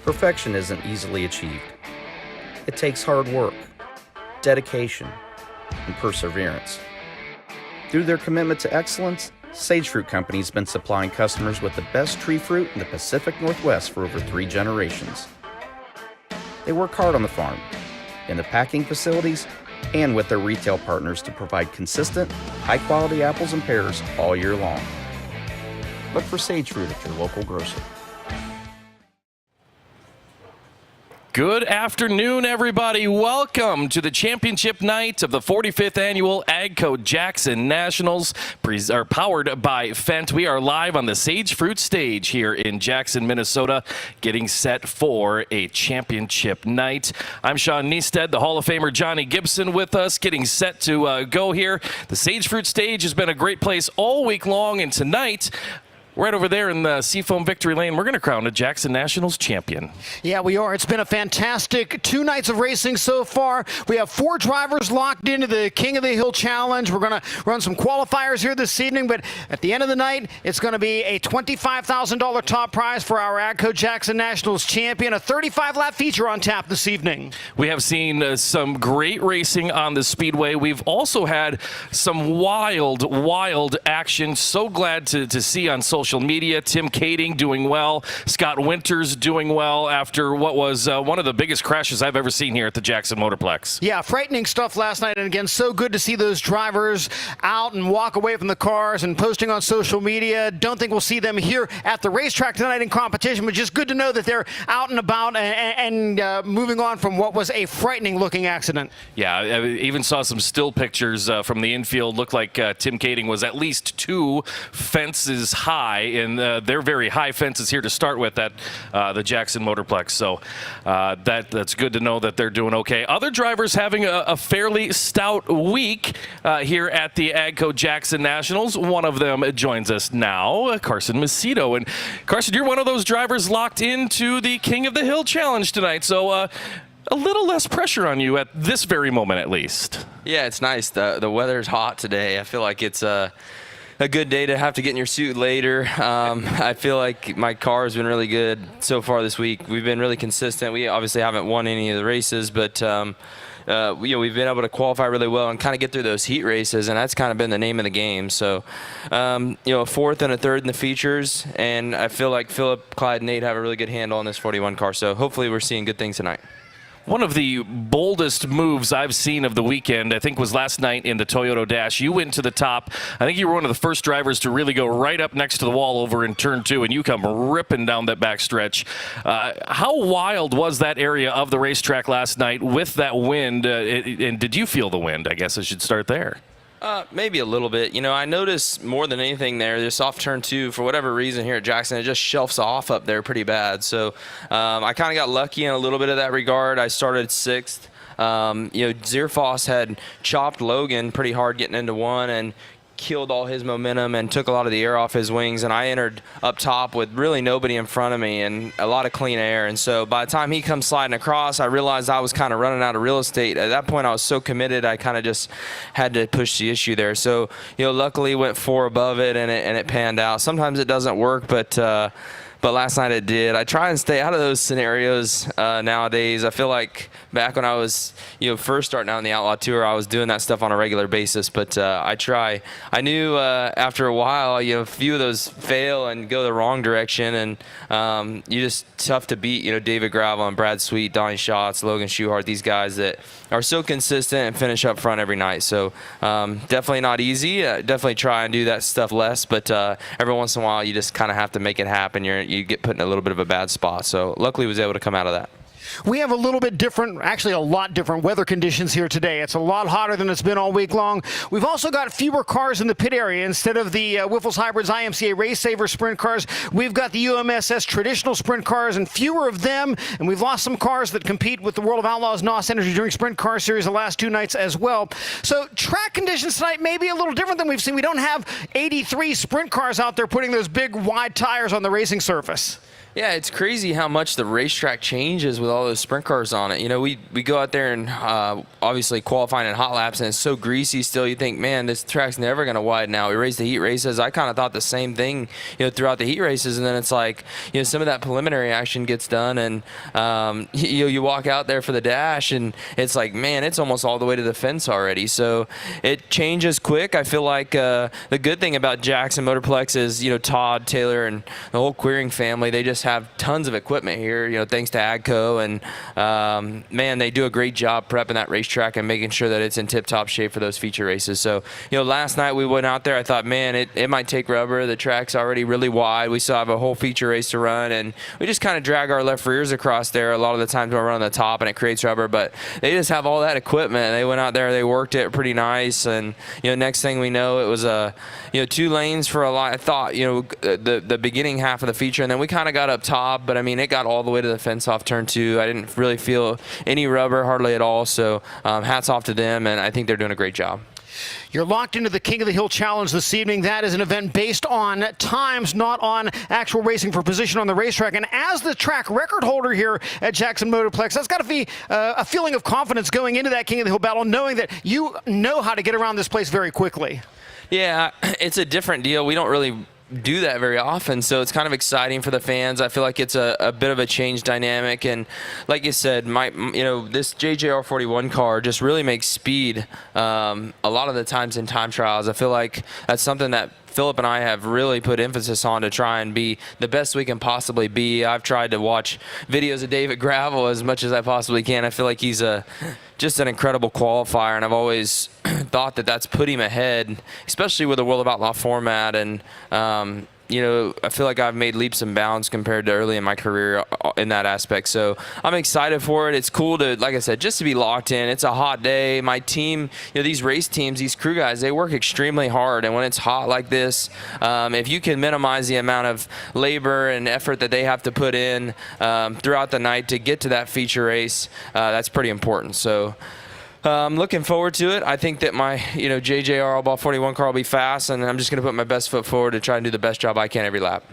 Perfection isn't easily achieved. It takes hard work, dedication, and perseverance. Through their commitment to excellence, Sage Fruit Company has been supplying customers with the best tree fruit in the Pacific Northwest for over 3 generations. They work hard on the farm, in the packing facilities, and with their retail partners to provide consistent, high-quality apples and pears all year long. Look for Sage Fruit at your local grocer. Good afternoon, everybody. Welcome to the championship night of the 45th annual AGCO Jackson Nationals, powered by Fendt. We are live on the Sage Fruit stage here in Jackson, Minnesota, getting set for a championship night. I'm Shawn Neisteadt, the Hall of Famer Johnny Gibson with us, getting set to go here. The Sage Fruit stage has been a great place all week long, and tonight, right over there in the Seafoam Victory Lane, we're going to crown a Jackson Nationals champion. Yeah, we are. It's been a fantastic 2 nights of racing so far. We have 4 drivers locked into the King of the Hill Challenge. We're going to run some qualifiers here this evening, but at the end of the night, it's going to be a $25,000 top prize for our AGCO Jackson Nationals champion, a 35-lap feature on tap this evening. We have seen some great racing on the Speedway. We've also had some wild action. So glad to see on social media. Tim Kading doing well. Scott Winters doing well after what was one of the biggest crashes I've ever seen here at the Jackson Motorplex. Yeah, frightening stuff last night. And again, so good to see those drivers out and walk away from the cars and posting on social media. Don't think we'll see them here at the racetrack tonight in competition, but just good to know that they're out and about and moving on from what was a frightening looking accident. Yeah, I even saw some still pictures from the infield. Looked like Tim Kading was at least 2 fences high, and they're very high fences here to start with at the Jackson Motorplex. So that's good to know that they're doing okay. Other drivers having a fairly stout week here at the AGCO Jackson Nationals. One of them joins us now, Carson Macedo. And Carson, you're one of those drivers locked into the King of the Hill Challenge tonight. So a little less pressure on you at this very moment, at least. Yeah, it's nice. The weather's hot today. I feel like it's a good day to have to get in your suit later. I feel like my car has been really good so far this week. We've been really consistent. We obviously haven't won any of the races, but we've been able to qualify really well and kind of get through those heat races, and that's kind of been the name of the game. So, a 4th and a 3rd in the features, and I feel like Philip, Clyde, and Nate have a really good handle on this 41 car. So hopefully we're seeing good things tonight. One of the boldest moves I've seen of the weekend, I think, was last night in the Toyota Dash. You went to the top. I think you were one of the first drivers to really go right up next to the wall over in turn 2, and you come ripping down that back stretch. How wild was that area of the racetrack last night with that wind? And did you feel the wind? I guess I should start there. Maybe a little bit. I noticed more than anything there, this off turn 2, for whatever reason here at Jackson, it just shelves off up there pretty bad. So I kind of got lucky in a little bit of that regard. I started 6th. Zierfoss had chopped Logan pretty hard getting into 1 and killed all his momentum and took a lot of the air off his wings, and I entered up top with really nobody in front of me and a lot of clean air. And so by the time he comes sliding across, I realized I was kind of running out of real estate. At that point, I was so committed, I kind of just had to push the issue there. So luckily went 4 above it, and it panned out. Sometimes it doesn't work, but last night it did. I try and stay out of those scenarios nowadays. I feel like back when I was first starting out in the Outlaw Tour, I was doing that stuff on a regular basis, but I try. I knew after a while, a few of those fail and go the wrong direction, and you just tough to beat, David Gravel and Brad Sweet, Donnie Schatz, Logan Schuhart, these guys that are so consistent and finish up front every night. So definitely not easy. Definitely try and do that stuff less, but every once in a while you just kind of have to make it happen. You get put in a little bit of a bad spot. So luckily was able to come out of that. We have a little bit different, actually a lot different weather conditions here today. It's a lot hotter than it's been all week long. We've also got fewer cars in the pit area. Instead of the Wiffles Hybrids IMCA Race Saver sprint cars, we've got the UMSS traditional sprint cars and fewer of them. And we've lost some cars that compete with the World of Outlaws NOS Energy during Sprint Car Series the last 2 nights as well. So track conditions tonight may be a little different than we've seen. We don't have 83 sprint cars out there putting those big wide tires on the racing surface. Yeah, it's crazy how much the racetrack changes with all those sprint cars on it. You know, we go out there and obviously qualifying in hot laps, and it's so greasy still. You think, man, this track's never going to widen out. We race the heat races. I kind of thought the same thing, throughout the heat races, and then it's like, some of that preliminary action gets done, and you walk out there for the dash, and it's like, man, it's almost all the way to the fence already. So it changes quick. I feel like the good thing about Jackson Motorplex is, Todd, Taylor, and the whole Quiring family, they just have tons of equipment here, thanks to AGCO, and man, they do a great job prepping that racetrack and making sure that it's in tip-top shape for those feature races. So, last night we went out there, I thought, man, it might take rubber. The track's already really wide. We still have a whole feature race to run, and we just kind of drag our left rears across there a lot of the times when we're on the top and it creates rubber, but they just have all that equipment. They went out there, they worked it pretty nice, and, next thing we know, it was 2 lanes for a lot. I thought, the beginning half of the feature, and then we kind of got up top, but I mean, it got all the way to the fence off turn 2. I didn't really feel any rubber hardly at all, so hats off to them, and I think they're doing a great job. You're locked into the King of the Hill Challenge this evening. That is an event based on times, not on actual racing for position on the racetrack. And as the track record holder here at Jackson Motorplex, that's got to be a feeling of confidence going into that King of the Hill battle, knowing that you know how to get around this place very quickly. Yeah, it's a different deal. We don't really do that very often, so it's kind of exciting for the fans. I feel like it's a bit of a change dynamic, and like you said, this JJR41 car just really makes speed a lot of the times in time trials. I feel like that's something that Philip and I have really put emphasis on to try and be the best we can possibly be. I've tried to watch videos of David Gravel as much as I possibly can. I feel like he's just an incredible qualifier, and I've always thought that that's put him ahead, especially with the World of Outlaw format. And I feel like I've made leaps and bounds compared to early in my career in that aspect. So I'm excited for it. It's cool to, like I said, just to be locked in. It's a hot day. My team, these race teams, these crew guys, they work extremely hard. And when it's hot like this, if you can minimize the amount of labor and effort that they have to put in throughout the night to get to that feature race, that's pretty important. So I'm looking forward to it. I think that my, JJR All-Ball 41 car will be fast, and I'm just going to put my best foot forward to try and do the best job I can every lap.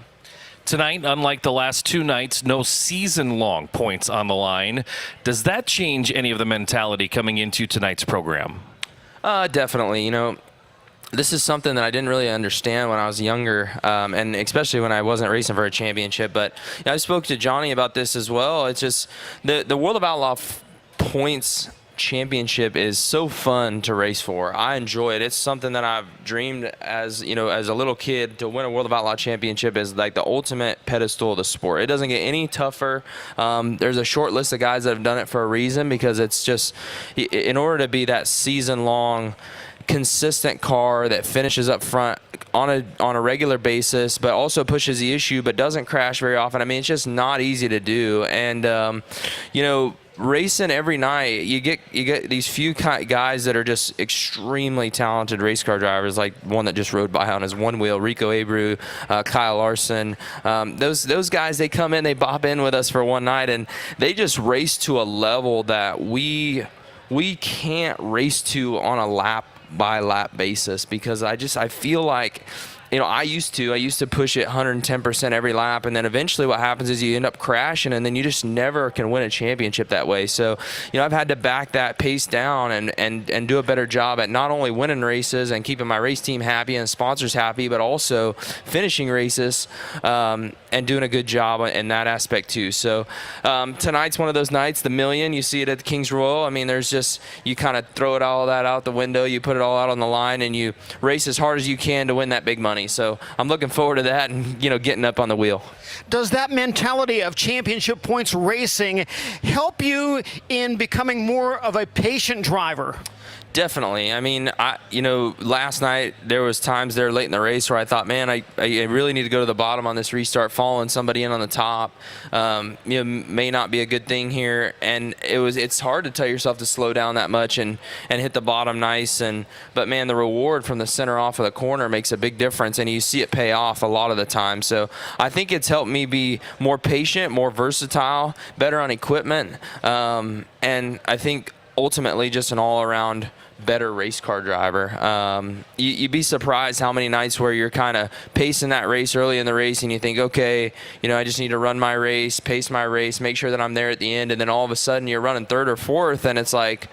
Tonight, unlike the last 2 nights, no season-long points on the line. Does that change any of the mentality coming into tonight's program? Definitely. This is something that I didn't really understand when I was younger, and especially when I wasn't racing for a championship. But I spoke to Johnny about this as well. It's just the World of Outlaw points championship is so fun to race for. I enjoy it. It's something that I've dreamed as a little kid. To win a World of Outlaw championship is like the ultimate pedestal of the sport. It doesn't get any tougher. There's a short list of guys that have done it for a reason, because it's just, in order to be that season-long consistent car that finishes up front on a regular basis, but also pushes the issue but doesn't crash very often. I mean, it's just not easy to do. And racing every night, you get these few guys that are just extremely talented race car drivers, like one that just rode by on his one wheel, Rico Abreu, Kyle Larson. Those guys, they come in, they bop in with us for one night, and they just race to a level that we can't race to on a lap by lap basis, because I feel like I used to push it 110% every lap, and then eventually what happens is you end up crashing, and then you just never can win a championship that way. So, I've had to back that pace down and do a better job at not only winning races and keeping my race team happy and sponsors happy, but also finishing races and doing a good job in that aspect too. So tonight's one of those nights, the million, you see it at the King's Royal. I mean, there's just, you kind of throw it all that out the window, you put it all out on the line, and you race as hard as you can to win that big money. So I'm looking forward to that and, getting up on the wheel. Does that mentality of championship points racing help you in becoming more of a patient driver? Definitely. I mean, last night there was times there late in the race where I thought, man, I really need to go to the bottom on this restart. Following somebody in on the top, may not be a good thing here. And it's hard to tell yourself to slow down that much and hit the bottom nice. But man, the reward from the center off of the corner makes a big difference, and you see it pay off a lot of the time. So I think it's helped me be more patient, more versatile, better on equipment, and I think ultimately just an all-around better race car driver. You'd be surprised how many nights where you're kind of pacing that race early in the race and you think, okay, I just need to run my race, pace my race, make sure that I'm there at the end, and then all of a sudden you're running third or fourth and it's like,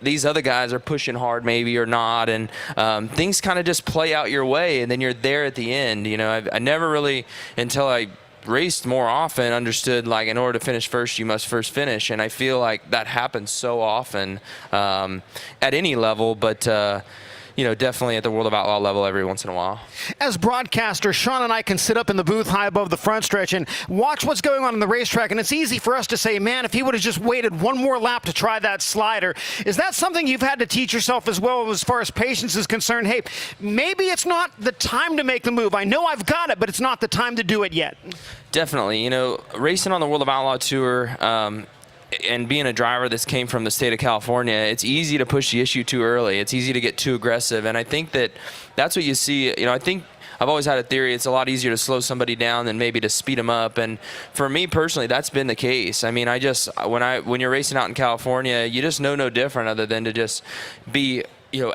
these other guys are pushing hard maybe or not, and things kind of just play out your way, and then you're there at the end. I never really, until I raced more often, understood like in order to finish first, you must first finish, and I feel like that happens so often at any level, but definitely at the World of Outlaw level every once in a while. As broadcasters, Shawn and I can sit up in the booth high above the front stretch and watch what's going on in the racetrack, and it's easy for us to say, man, if he would have just waited one more lap to try that slider. Is that something you've had to teach yourself as well as far as patience is concerned? Hey, maybe it's not the time to make the move. I know I've got it, but it's not the time to do it yet. Definitely. Racing on the World of Outlaw Tour, and being a driver that's came from the state of California, it's easy to push the issue too early. It's easy to get too aggressive, and I think that's what you see. I think I've always had a theory it's a lot easier to slow somebody down than maybe to speed them up, and for me personally, that's been the case. I mean, when you're racing out in California, you just know no different other than to just be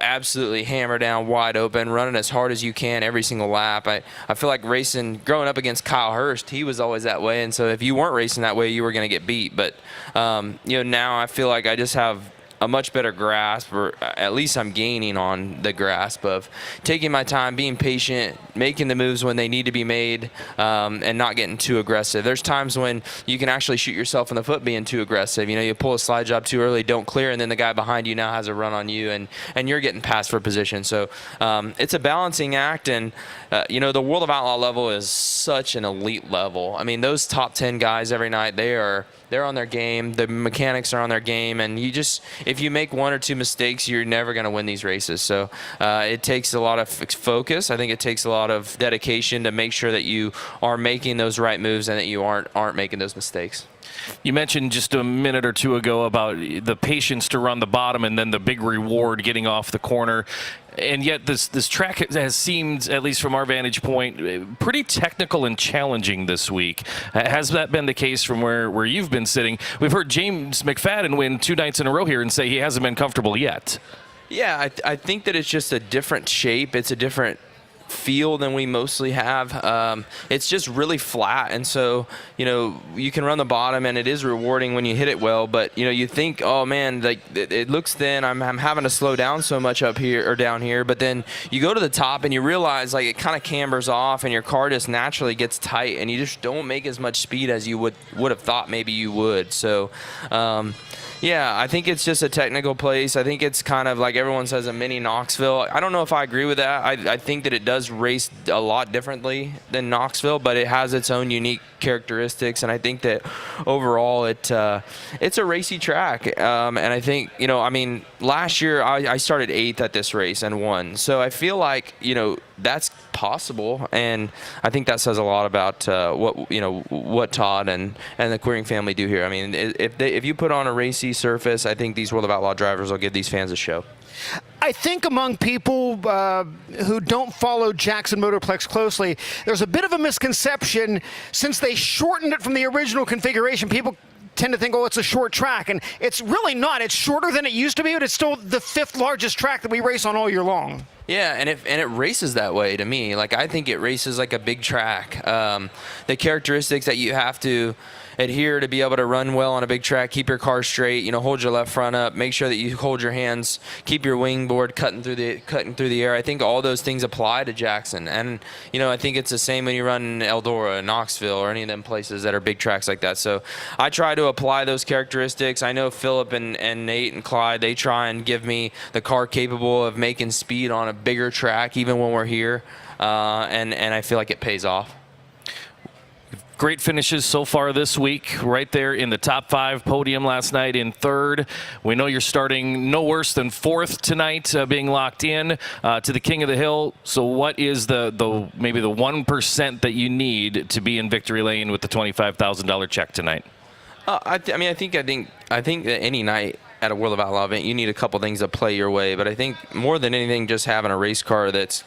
absolutely hammer down wide open, running as hard as you can every single lap. I feel like growing up against Kyle Hurst, he was always that way, and so if you weren't racing that way, you were going to get beat. But now I feel like I just have a much better grasp, or at least I'm gaining on the grasp of taking my time, being patient, making the moves when they need to be made, and not getting too aggressive. There's times when you can actually shoot yourself in the foot being too aggressive. You pull a slide job too early, don't clear, and then the guy behind you now has a run on you, and you're getting passed for position. So it's a balancing act, and the World of Outlaw level is such an elite level. I mean, those top 10 guys every night, they're on their game. The mechanics are on their game, and if you make one or two mistakes, you're never going to win these races. So it takes a lot of focus. I think it takes a lot of dedication to make sure that you are making those right moves and that you aren't making those mistakes. You mentioned just a minute or two ago about the patience to run the bottom and then the big reward getting off the corner. And yet this track has seemed, at least from our vantage point, pretty technical and challenging this week. Has that been the case from where you've been sitting? We've heard James McFadden win 2 nights in a row here and say he hasn't been comfortable yet. Yeah, I think that it's just a different shape. It's a different feel than we mostly have. It's just really flat, and so you can run the bottom and it is rewarding when you hit it well, but you think, oh man, like it looks thin, I'm having to slow down so much up here or down here, but then you go to the top and you realize like it kind of cambers off and your car just naturally gets tight and you just don't make as much speed as you would have thought maybe you would. So yeah, I think it's just a technical place. I think it's kind of like everyone says a mini Knoxville. I don't know if I agree with that. I think that it does race a lot differently than Knoxville, but it has its own unique characteristics, and I think that overall it's a racy track. And I think, last year I started 8th at this race and won. So I feel like, that's possible, and I think that says a lot about what Todd and the Quiring family do here. I mean, if you put on a racy surface, I think these World of Outlaw drivers will give these fans a show. I think among people who don't follow Jackson Motorplex closely, there's a bit of a misconception. Since they shortened it from the original configuration, people tend to think, oh, it's a short track, and it's really not. It's shorter than it used to be, but it's still the 5th largest track that we race on all year long. Yeah, and it races that way to me. Like, I think it races like a big track. The characteristics that you have to adhere to be able to run well on a big track, keep your car straight, hold your left front up, make sure that you hold your hands, keep your wing board cutting through the air. I think all those things apply to Jackson, and I think it's the same when you run Eldora, Knoxville, or any of them places that are big tracks like that. So I try to apply those characteristics. I know Philip and Nate and Clyde, they try and give me the car capable of making speed on a bigger track even when we're here, and I feel like it pays off. Great finishes so far this week, right there in the top 5, podium last night in 3rd. We know you're starting no worse than 4th tonight, being locked in to the King of the Hill. So what is maybe the 1% that you need to be in victory lane with the $25,000 check tonight? I think that any night at a World of Outlaw event, you need a couple things that play your way. But I think more than anything, just having a race car that's,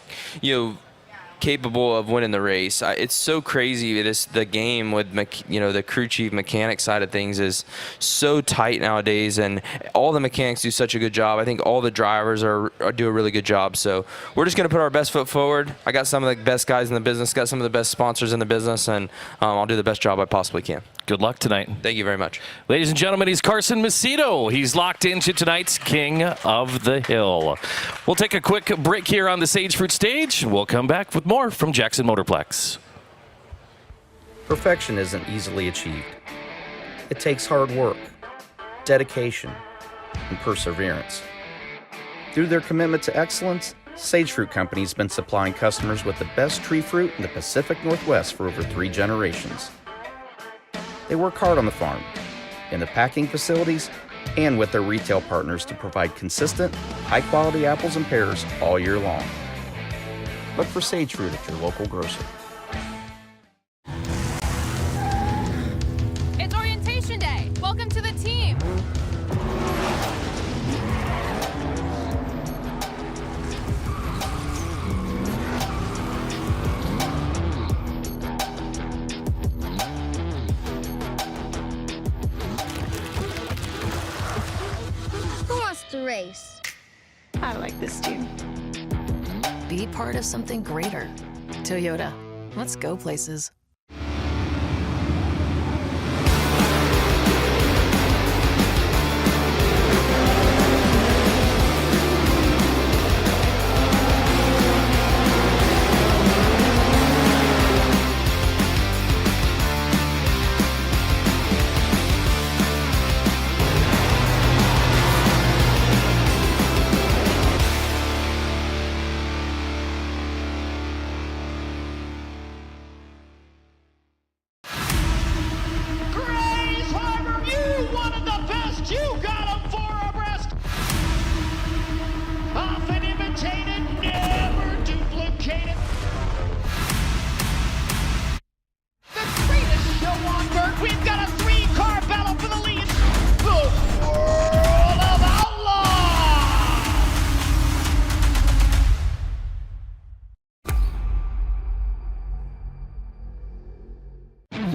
capable of winning the race. It's so crazy. The game with the crew chief mechanic side of things is so tight nowadays, and all the mechanics do such a good job. I think all the drivers do a really good job. So we're just going to put our best foot forward. I got some of the best guys in the business, got some of the best sponsors in the business, and I'll do the best job I possibly can. Good luck tonight. Thank you very much. Ladies and gentlemen, he's Carson Macedo. He's locked into tonight's King of the Hill. We'll take a quick break here on the Sage Fruit stage, and we'll come back with more from Jackson Motorplex. Perfection isn't easily achieved. It takes hard work, dedication, and perseverance. Through their commitment to excellence, Sage Fruit Company has been supplying customers with the best tree fruit in the Pacific Northwest for over 3 generations. They work hard on the farm, in the packing facilities, and with their retail partners to provide consistent, high-quality apples and pears all year long. Look for Sage Fruit at your local grocer. It's orientation day. Welcome to the team. Who wants to race? I like this team. Be part of something greater. Toyota. Let's go places.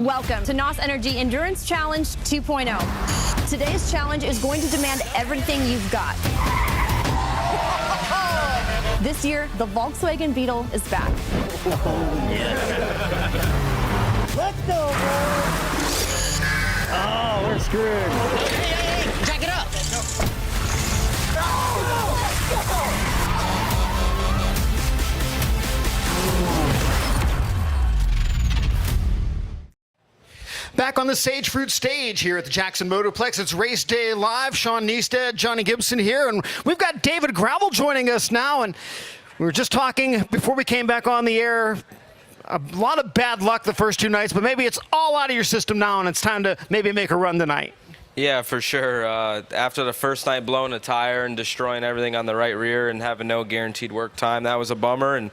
Welcome to NOS Energy Endurance Challenge 2.0. Today's challenge is going to demand everything you've got. This year, the Volkswagen Beetle is back. Let's go, boys. Oh, we're screwed. Hey, jack it up. Back on the Sage Fruit stage here at the Jackson Motorplex. It's race day live. Shawn, Neisteadt, Johnny Gibson here, and we've got David Gravel joining us now. And we were just talking before we came back on the air. A lot of bad luck the first 2 nights, but maybe it's all out of your system now, and it's time to maybe make a run tonight. Yeah, for sure. After the first night blowing a tire and destroying everything on the right rear and having no guaranteed work time, that was a bummer. And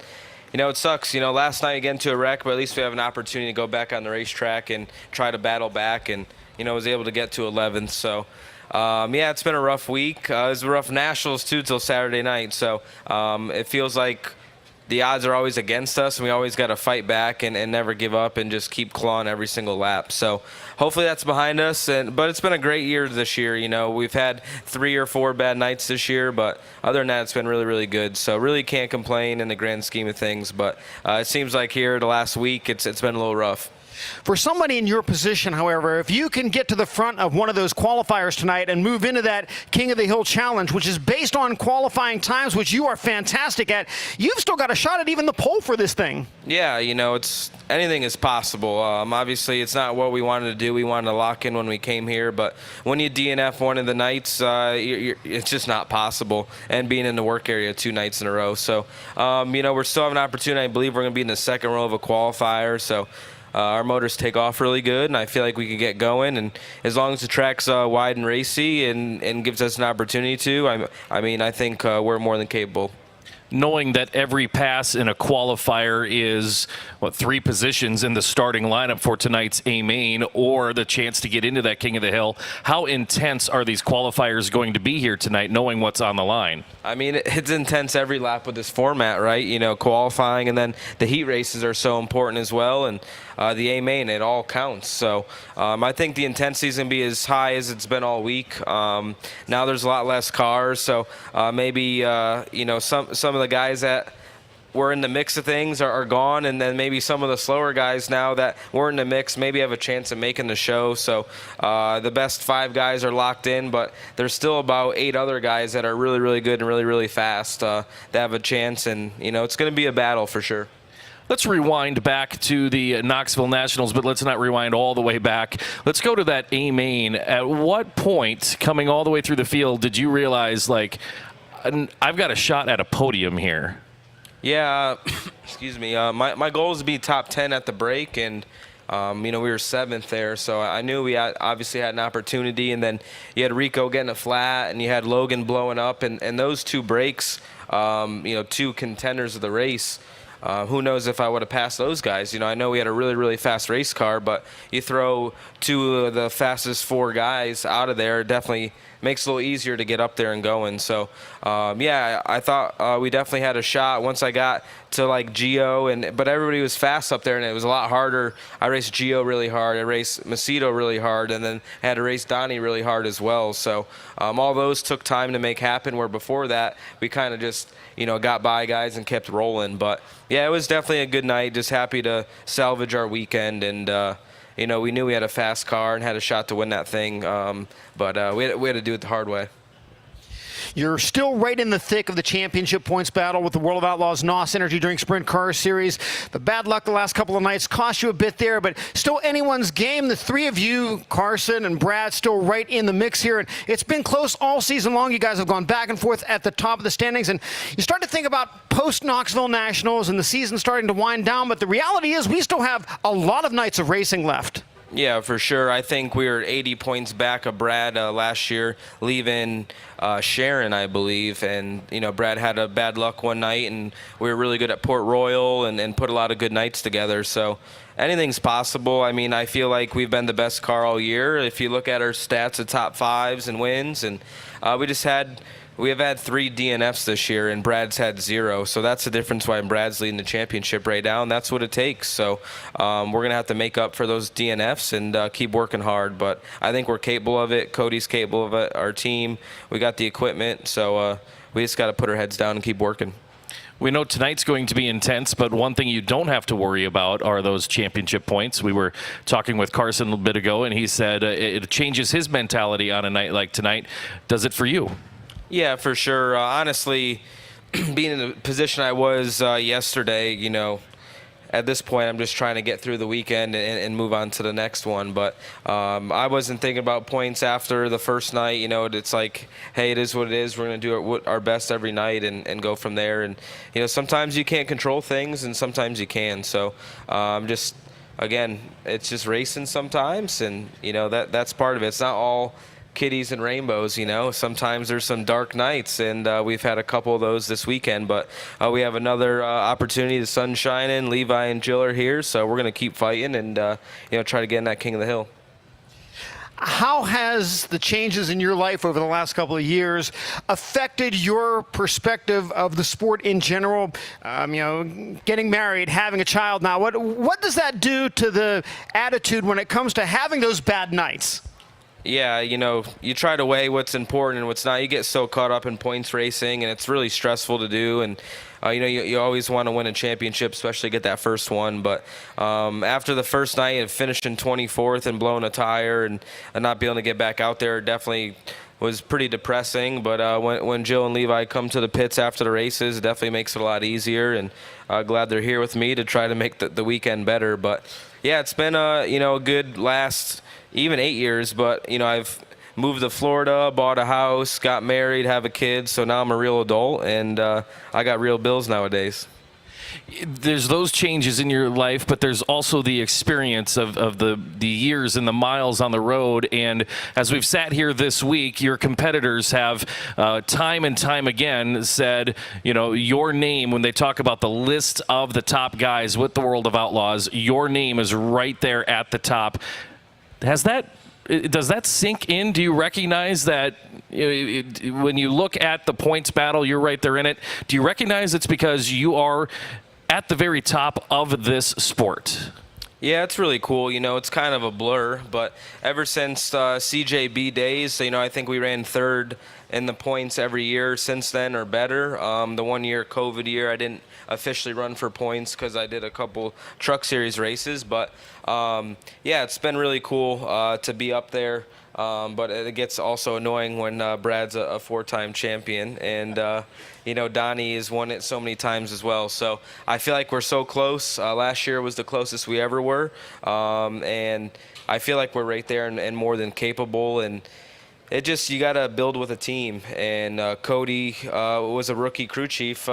it sucks. Last night again to a wreck, but at least we have an opportunity to go back on the racetrack and try to battle back, and was able to get to 11th. So yeah, it's been a rough week. It was a rough nationals too till Saturday night. So it feels like the odds are always against us, and we always got to fight back and never give up and just keep clawing every single lap. So hopefully that's behind us. But it's been a great year this year. We've had 3 or 4 bad nights this year, but other than that, it's been really, really good. So really can't complain in the grand scheme of things. But it seems like here the last week, it's been a little rough. For somebody in your position, however, if you can get to the front of one of those qualifiers tonight and move into that King of the Hill challenge, which is based on qualifying times, which you are fantastic at, you've still got a shot at even the pole for this thing. Yeah, it's anything is possible. Obviously, it's not what we wanted to do. We wanted to lock in when we came here, but when you DNF one of the nights, it's just not possible. And being in the work area 2 nights in a row, so we're still having an opportunity. I believe we're going to be in the second row of a qualifier, so. Our motors take off really good, and I feel like we can get going. And as long as the track's wide and racy and gives us an opportunity to, I think we're more than capable. knowing that every pass in a qualifier is, 3 positions in the starting lineup for tonight's A-Main or the chance to get into that King of the Hill. How intense are these qualifiers going to be here tonight, knowing what's on the line? I mean, it's intense every lap with this format, right? You know, qualifying, and then the heat races are so important as well, and the A-Main, it all counts. So I think the intensity is going to be as high as it's been all week. Now there's a lot less cars, so maybe, you know, some of the guys that were in the mix of things are gone, and then maybe some of the slower guys now that were in the mix maybe have a chance of making the show. So the best 5 guys are locked in, but there's still about 8 other guys that are really, really good and really, really fast that have a chance, and, you know, it's going to be a battle for sure. Let's rewind back to the Knoxville Nationals, but let's not rewind all the way back. Let's go to that A-Main. At what point, coming all the way through the field, did you realize, like, I've got a shot at a podium here? Yeah, excuse me. My goal is to be top 10 at the break, and you know, we were 7th there, so I knew we obviously had an opportunity. And then you had Rico getting a flat, and you had Logan blowing up, and those 2 breaks, you know, 2 contenders of the race. Who knows if I would have passed those guys? You know, I know we had a really, really fast race car, but you throw 2 of the fastest 4 guys out of there, it definitely makes it a little easier to get up there and going. So, yeah, I thought we definitely had a shot once I got to, like, Gio, but everybody was fast up there, and it was a lot harder. I raced Gio really hard. I raced Macedo really hard, and then I had to race Donnie really hard as well. So all those took time to make happen, where before that we kind of just, you know, got by guys and kept rolling. But, yeah, it was definitely a good night. Just happy to salvage our weekend, and you know, we knew we had a fast car and had a shot to win that thing, but we had to do it the hard way. You're still right in the thick of the championship points battle with the World of Outlaws NOS Energy Drink Sprint Car Series. The bad luck the last couple of nights cost you a bit there, but still anyone's game. The 3 of you, Carson and Brad, still right in the mix here. And it's been close all season long. You guys have gone back and forth at the top of the standings. And you start to think about post-Knoxville Nationals and the season starting to wind down. But the reality is we still have a lot of nights of racing left. Yeah, for sure. I think we were 80 points back of Brad last year, leaving Sharon, I believe. And, you know, Brad had a bad luck one night, and we were really good at Port Royal and put a lot of good nights together. So anything's possible. I mean, I feel like we've been the best car all year. If you look at our stats, the top 5s and wins, and we have had 3 DNFs this year, and Brad's had 0. So that's the difference why Brad's leading the championship right now, and that's what it takes. So we're going to have to make up for those DNFs and keep working hard. But I think we're capable of it. Cody's capable of it. Our team, we got the equipment. So we just got to put our heads down and keep working. We know tonight's going to be intense, but one thing you don't have to worry about are those championship points. We were talking with Carson a little bit ago, and he said it changes his mentality on a night like tonight. Does it for you? Yeah, for sure. Honestly, being in the position I was yesterday, you know, at this point I'm just trying to get through the weekend and move on to the next one. But I wasn't thinking about points after the first night. You know, it's like, hey, it is what it is. We're going to do our best every night and go from there. And, you know, sometimes you can't control things and sometimes you can. So just, again, it's just racing sometimes. And, you know, that's part of it. It's not all kitties and rainbows, you know. Sometimes there's some dark nights, and we've had a couple of those this weekend, but we have another opportunity. The sun's shining. Levi and Jill are here, so we're going to keep fighting and you know, try to get in that King of the Hill. How has the changes in your life over the last couple of years affected your perspective of the sport in general? You know, getting married, having a child now, what does that do to the attitude when it comes to having those bad nights? Yeah, you know, you try to weigh what's important and what's not. You get so caught up in points racing, and it's really stressful to do. And, you know, you always want to win a championship, especially get that first one. But after the first night and finishing 24th and blowing a tire and not being able to get back out there definitely was pretty depressing. But when Jill and Levi come to the pits after the races, it definitely makes it a lot easier. And glad they're here with me to try to make the weekend better. But, yeah, it's been, you know, a good last even 8 years, but, you know, I've moved to Florida, bought a house, got married, have a kid, so now I'm a real adult, and I got real bills nowadays. there's those changes in your life, but there's also the experience of the years and the miles on the road. And as we've sat here this week, your competitors have time and time again said, your name, when they talk about the list of the top guys with the World of Outlaws, your name is right there at the top. Does that sink in? Do you recognize that when you look at the points battle, you're right there in it? Do you recognize it's because you are at the very top of this sport? Yeah, it's really cool. It's kind of a blur, but ever since CJB days, I think we ran third in the points every year since then or better. The 1 year COVID year, I didn't officially run for points because I did a couple truck series races, but yeah, it's been really cool to be up there. But it gets also annoying when Brad's a four-time champion, and Donnie has won it so many times as well. So I feel like we're so close. Last year was the closest we ever were, and I feel like we're right there and more than capable. And you got to build with a team. And Cody was a rookie crew chief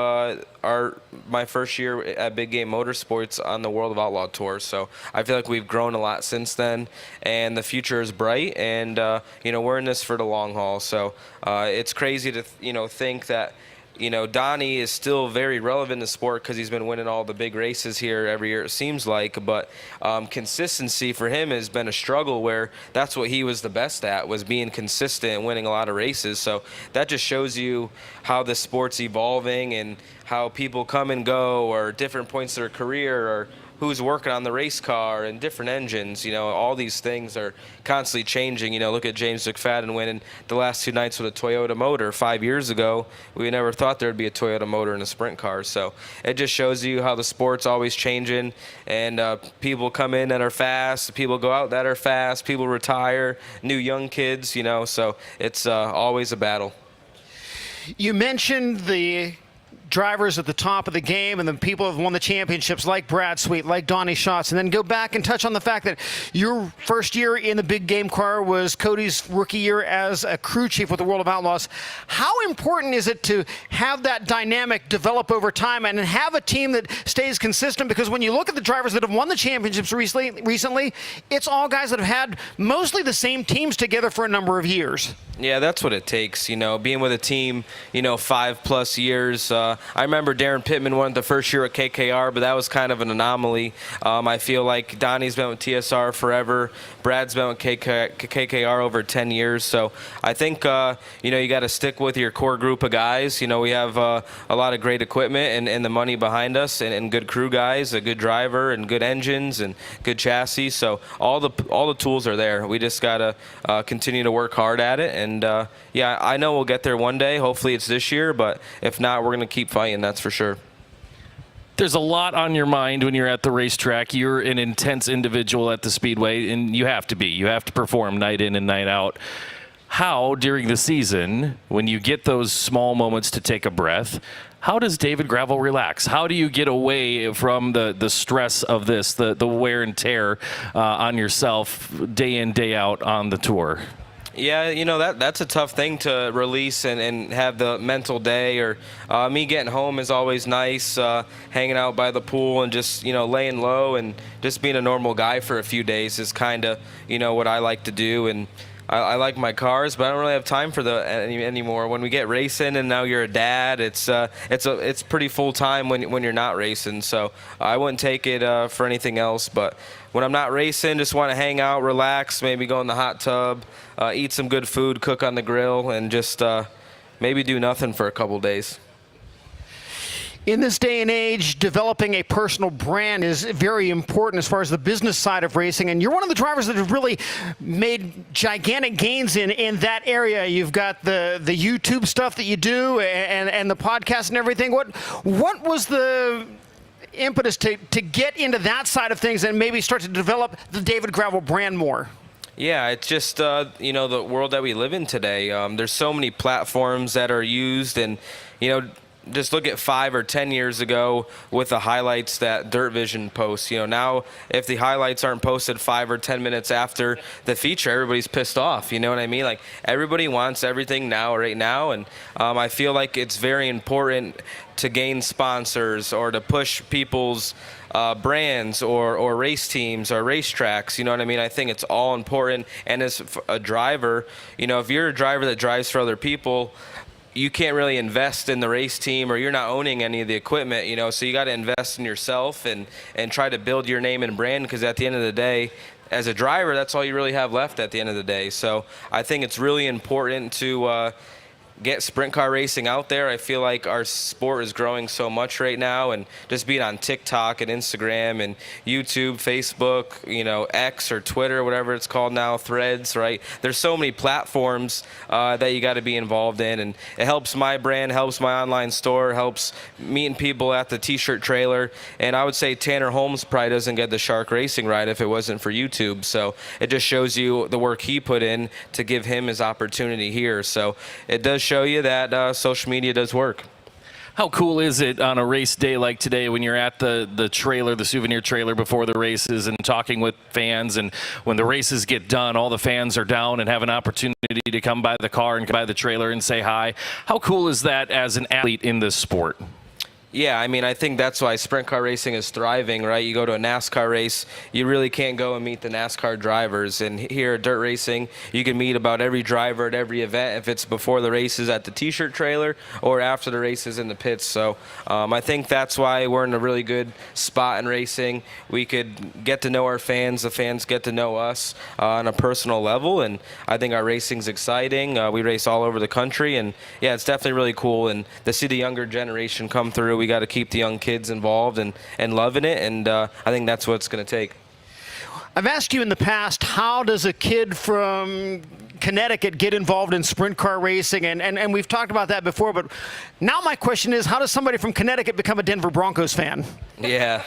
my first year at Big Game Motorsports on the World of Outlaw Tour. So I feel like we've grown a lot since then, and the future is bright. And we're in this for the long haul. So it's crazy to think that Donnie is still very relevant in the sport because he's been winning all the big races here every year, it seems like. But consistency for him has been a struggle, where that's what he was the best at, was being consistent and winning a lot of races. So that just shows you how the sport's evolving and how people come and go, or different points of their career, or who's working on the race car and different engines. All these things are constantly changing. Look at James McFadden winning the last two nights with a Toyota motor. 5 years ago, we never thought there would be a Toyota motor in a sprint car. So it just shows you how the sport's always changing, and people come in that are fast, people go out that are fast, people retire, new young kids, so it's always a battle. You mentioned the drivers at the top of the game and the people who have won the championships, like Brad Sweet, like Donnie Schatz, and then go back and touch on the fact that your first year in the big game car was Cody's rookie year as a crew chief with the World of Outlaws. How important is it to have that dynamic develop over time and have a team that stays consistent? Because when you look at the drivers that have won the championships recently, it's all guys that have had mostly the same teams together for a number of years. Yeah, that's what it takes, being with a team, 5+ years. I remember Darren Pittman won the first year at KKR, but that was kind of an anomaly. I feel like Donnie's been with TSR forever. Brad's been with KKR over 10 years. So I think, you got to stick with your core group of guys. We have a lot of great equipment and the money behind us, and good crew guys, a good driver and good engines and good chassis. So all the tools are there. We just got to continue to work hard at it. And, yeah, I know we'll get there one day. Hopefully it's this year, but if not, we're going to keep fighting, that's for sure. There's a lot on your mind when you're at the racetrack. You're an intense individual at the Speedway, and you have to be. You have to perform night in and night out. How, during the season, when you get those small moments to take a breath, how does David Gravel relax? How do you get away from the stress of this, the wear and tear on yourself day in, day out on the tour? Yeah, that's a tough thing to release and have the mental day. Or me getting home is always nice, hanging out by the pool and just, laying low and just being a normal guy for a few days is kind of, what I like to do. And I like my cars, but I don't really have time for anymore. When we get racing and now you're a dad, it's pretty full time when you're not racing. So I wouldn't take it for anything else. But when I'm not racing, just want to hang out, relax, maybe go in the hot tub, eat some good food, cook on the grill, and just maybe do nothing for a couple days. In this day and age, developing a personal brand is very important as far as the business side of racing, and you're one of the drivers that have really made gigantic gains in that area. You've got the YouTube stuff that you do and the podcast and everything. What was the impetus to get into that side of things and maybe start to develop the David Gravel brand more? Yeah, it's just, the world that we live in today. There's so many platforms that are used, and, just look at 5 or 10 years ago with the highlights that Dirt Vision posts. Now if the highlights aren't posted 5 or 10 minutes after the feature, everybody's pissed off. You know what I mean? Like, everybody wants everything now, right now. And I feel like it's very important to gain sponsors or to push people's brands or race teams or racetracks. You know what I mean? I think it's all important. And as a driver, if you're a driver that drives for other people, you can't really invest in the race team, or you're not owning any of the equipment, so you got to invest in yourself and try to build your name and brand, because at the end of the day, as a driver, that's all you really have left at the end of the day. So I think it's really important to get sprint car racing out there. I feel like our sport is growing so much right now, and just being on TikTok and Instagram and YouTube, Facebook, X or Twitter, whatever it's called now, Threads, right? There's so many platforms that you got to be involved in, and it helps my brand, helps my online store, helps meeting people at the t-shirt trailer. And I would say Tanner Holmes probably doesn't get the Shark Racing ride if it wasn't for YouTube. So it just shows you the work he put in to give him his opportunity here. So it does show you that social media does work. How cool is it on a race day like today when you're at the trailer, the souvenir trailer before the races, and talking with fans, and when the races get done, all the fans are down and have an opportunity to come by the car and by the trailer and say hi. How cool is that as an athlete in this sport? Yeah, I mean, I think that's why sprint car racing is thriving, right? You go to a NASCAR race, you really can't go and meet the NASCAR drivers. And here at Dirt Racing, you can meet about every driver at every event, if it's before the races at the t-shirt trailer or after the races in the pits. So I think that's why we're in a really good spot in racing. We could get to know our fans, the fans get to know us on a personal level, and I think our racing's exciting. We race all over the country, and yeah, it's definitely really cool. And to see the younger generation come through, we got to keep the young kids involved and loving it, and I think that's what it's going to take. I've asked you in the past, how does a kid from Connecticut get involved in sprint car racing? And we've talked about that before, but now my question is, how does somebody from Connecticut become a Denver Broncos fan? Yeah,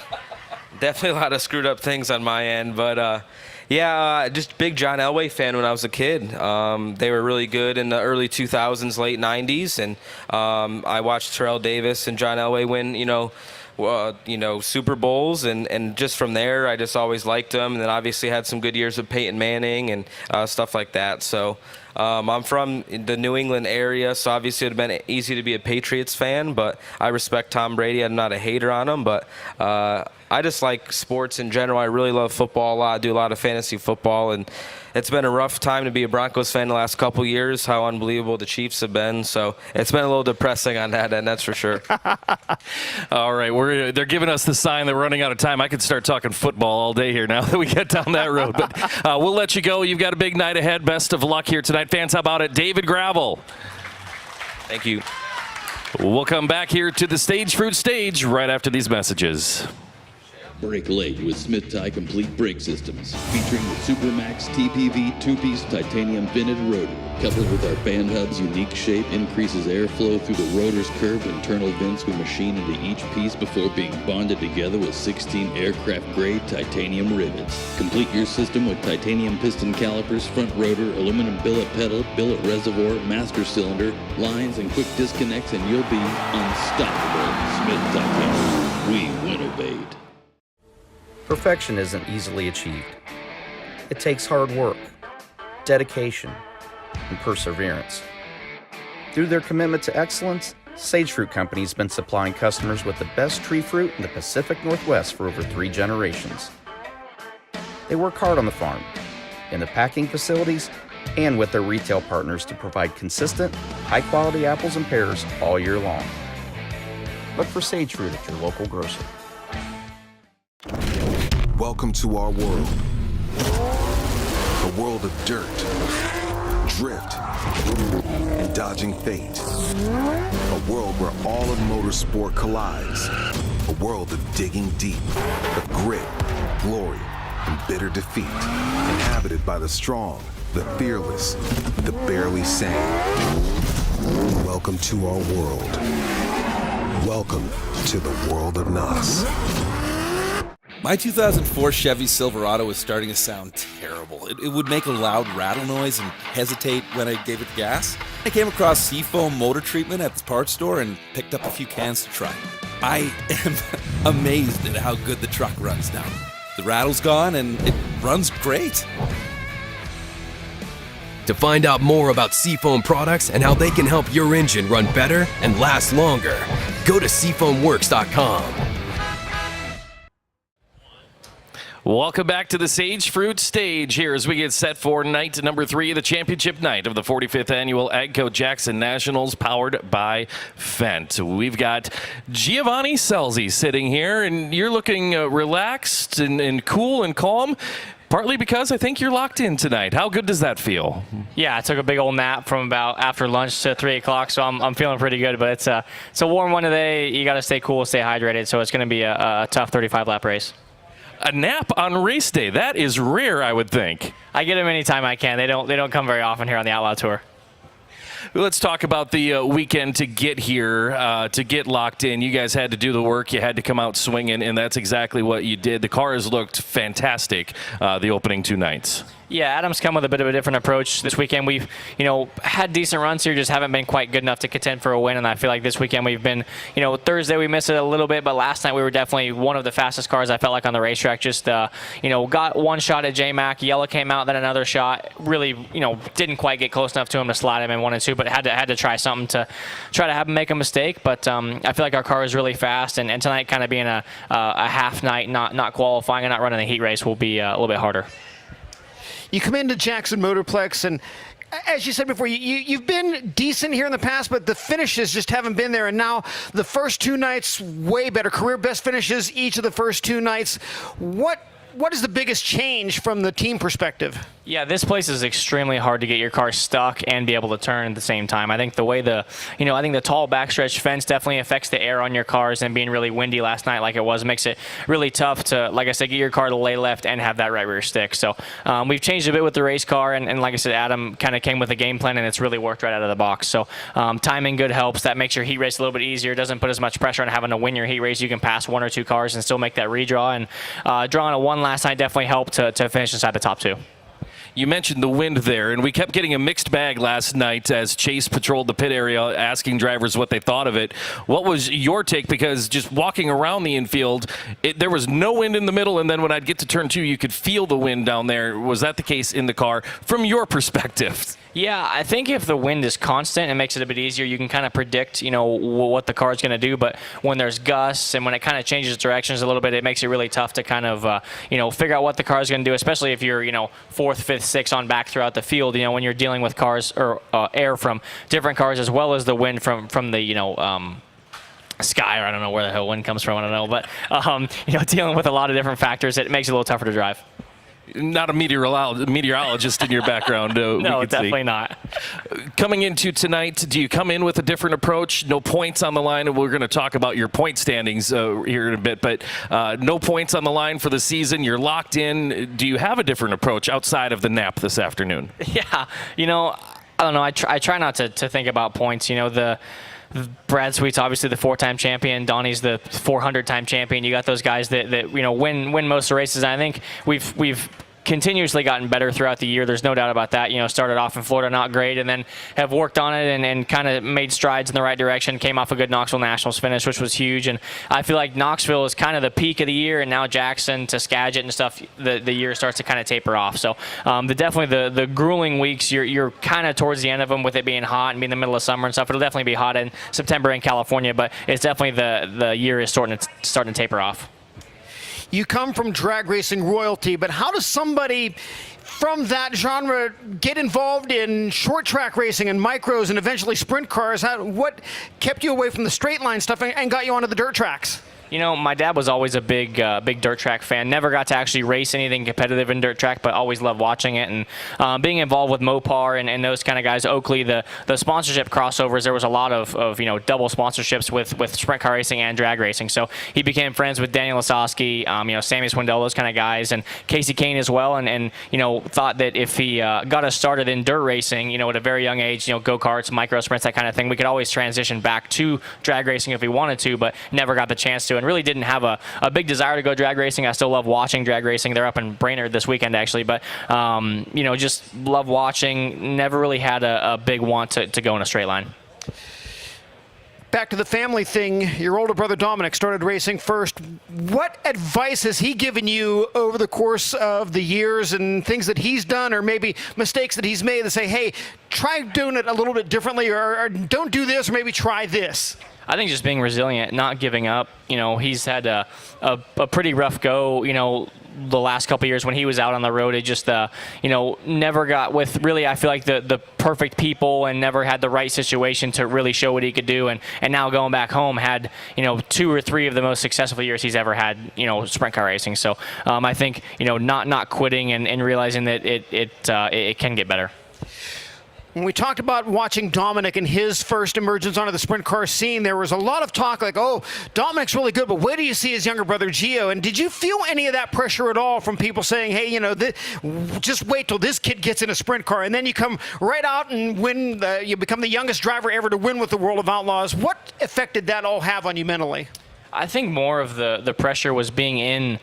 definitely a lot of screwed up things on my end, but yeah, just big John Elway fan when I was a kid. They were really good in the early 2000s, late 90s, and I watched Terrell Davis and John Elway win, Super Bowls, and just from there, I just always liked them. And then obviously had some good years with Peyton Manning and stuff like that. So I'm from the New England area, so obviously it would have been easy to be a Patriots fan, but I respect Tom Brady. I'm not a hater on him, but I just like sports in general. I really love football a lot. I do a lot of fantasy football, and it's been a rough time to be a Broncos fan the last couple years, how unbelievable the Chiefs have been. So it's been a little depressing on that end, that's for sure. All right, they're giving us the sign that we're running out of time. I could start talking football all day here now that we get down that road. But we'll let you go. You've got a big night ahead. Best of luck here tonight. Fans, how about it? David Gravel. Thank you. We'll come back here to the Stage Fruit stage right after these messages. Brake late with Smith Tie Complete Brake Systems, featuring the Supermax TPV 2-piece titanium vented rotor. Coupled with our band hub's unique shape, increases airflow through the rotor's curved internal vents we machine into each piece before being bonded together with 16 aircraft-grade titanium rivets. Complete your system with titanium piston calipers, front rotor, aluminum billet pedal, billet reservoir, master cylinder, lines, and quick disconnects, and you'll be unstoppable. Smith Titanium. We innovate. Perfection isn't easily achieved. It takes hard work, dedication, and perseverance. Through their commitment to excellence, Sage Fruit Company has been supplying customers with the best tree fruit in the Pacific Northwest for over 3 generations. They work hard on the farm, in the packing facilities, and with their retail partners to provide consistent, high-quality apples and pears all year long. Look for Sage Fruit at your local grocer. Welcome to our world. A world of dirt, drift, and dodging fate. A world where all of motorsport collides. A world of digging deep, of grit, glory, and bitter defeat. Inhabited by the strong, the fearless, the barely sane. Welcome to our world. Welcome to the world of NOS. My 2004 Chevy Silverado was starting to sound terrible. It would make a loud rattle noise and hesitate when I gave it gas. I came across Seafoam motor treatment at the parts store and picked up a few cans to try. I am amazed at how good the truck runs now. The rattle's gone and it runs great. To find out more about Seafoam products and how they can help your engine run better and last longer, go to seafoamworks.com. Welcome back to the Sage Fruit stage here as we get set for night number 3, the championship night of the 45th annual AGCO Jackson Nationals, powered by Fendt. We've got Giovanni Scelzi sitting here, and you're looking relaxed and cool and calm. Partly because I think you're locked in tonight. How good does that feel? Yeah, I took a big old nap from about after lunch to 3 o'clock, so I'm feeling pretty good. But it's a warm one today. You got to stay cool, stay hydrated. So it's going to be a tough 35-lap race. A nap on race day. That is rare, I would think. I get them anytime I can. They don't come very often here on the Outlaw Tour. Let's talk about the weekend to get here, to get locked in. You guys had to do the work. You had to come out swinging, and that's exactly what you did. The cars looked fantastic the opening 2 nights. Yeah, Adam's come with a bit of a different approach this weekend. We've, had decent runs here, just haven't been quite good enough to contend for a win. And I feel like this weekend we've been, Thursday we missed it a little bit, but last night we were definitely one of the fastest cars I felt like on the racetrack. Just, got one shot at J-Mac. Yellow came out, then another shot. Really, didn't quite get close enough to him to slide him in 1 and 2, but had to try something to try to have him make a mistake. But I feel like our car is really fast, and tonight kind of being a half night, not qualifying and not running the heat race will be a little bit harder. You come into Jackson Motorplex, and as you said before, you've been decent here in the past, but the finishes just haven't been there. And now the first 2 nights, way better. Career best finishes each of the first 2 nights. What is the biggest change from the team perspective? Yeah, this place is extremely hard to get your car stuck and be able to turn at the same time. I think the way I think the tall backstretch fence definitely affects the air on your cars, and being really windy last night like it was makes it really tough to, like I said, get your car to lay left and have that right rear stick. So we've changed a bit with the race car, and like I said, Adam kind of came with a game plan, and it's really worked right out of the box. So timing good helps. That makes your heat race a little bit easier. It doesn't put as much pressure on having to win your heat race. You can pass 1 or 2 cars and still make that redraw, and drawing a 1 last night definitely helped to finish inside the top 2. You mentioned the wind there, and we kept getting a mixed bag last night as Chase patrolled the pit area asking drivers what they thought of it. What was your take? Because just walking around the infield, there was no wind in the middle, and then when I'd get to turn 2, you could feel the wind down there. Was that the case in the car from your perspective? Yeah, I think if the wind is constant, it makes it a bit easier. You can kind of predict, what the car's going to do. But when there's gusts and when it kind of changes directions a little bit, it makes it really tough to kind of, figure out what the car's going to do, especially if you're, 4th, 5th, 6th on back throughout the field, when you're dealing with cars or air from different cars as well as the wind from the, sky, or I don't know where the hell wind comes from, I don't know. But, dealing with a lot of different factors, it makes it a little tougher to drive. Not a meteorologist in your background. No, definitely not. Coming into tonight, do you come in with a different approach? No points on the line, and we're going to talk about your point standings here in a bit, but no points on the line for the season. You're locked in. Do you have a different approach outside of the nap this afternoon? Yeah, I don't know. I try not to think about points. Brad Sweet's obviously the 4-time champion. Donnie's the 400-time champion. You got those guys that win most of the races. And I think we've continuously gotten better throughout the year. There's no doubt about that. Started off in Florida not great, and then have worked on it and kind of made strides in the right direction. Came off a good Knoxville Nationals finish, which was huge. And I feel like Knoxville is kind of the peak of the year, and now Jackson to Skagit and stuff, the year starts to kind of taper off. So definitely the grueling weeks, you're kind of towards the end of them with it being hot and being the middle of summer and stuff. It'll definitely be hot in September in California, but it's definitely the year is starting to taper off. You come from drag racing royalty, but how does somebody from that genre get involved in short track racing and micros and eventually sprint cars? What kept you away from the straight line stuff and got you onto the dirt tracks? My dad was always a big dirt track fan. Never got to actually race anything competitive in dirt track, but always loved watching it. And being involved with Mopar and those kind of guys, Oakley, the sponsorship crossovers, there was a lot of double sponsorships with sprint car racing and drag racing. So he became friends with Daniel Lasowski, Sammy Swindell, those kind of guys, and Casey Kane as well. And thought that if he got us started in dirt racing, at a very young age, go-karts, micro sprints, that kind of thing, we could always transition back to drag racing if we wanted to, but never got the chance to. and really didn't have a big desire to go drag racing. I still love watching drag racing. They're up in Brainerd this weekend, actually, but just love watching. Never really had a big want to go in a straight line. Back to the family thing, your older brother Dominic started racing first. What advice has he given you over the course of the years and things that he's done or maybe mistakes that he's made that say, hey, try doing it a little bit differently or don't do this or maybe try this? I think just being resilient, not giving up. He's had a pretty rough go, the last couple of years when he was out on the road. It just, never got with really, I feel like the perfect people and never had the right situation to really show what he could do. And now going back home had, 2 or 3 of the most successful years he's ever had, sprint car racing. So I think, not quitting and realizing that it can get better. When we talked about watching Dominic and his first emergence onto the sprint car scene, there was a lot of talk like, oh, Dominic's really good, but where do you see his younger brother Gio? And did you feel any of that pressure at all from people saying, hey, just wait till this kid gets in a sprint car, and then you come right out and win, you become the youngest driver ever to win with the World of Outlaws. What effect did that all have on you mentally? I think more of the pressure was being in,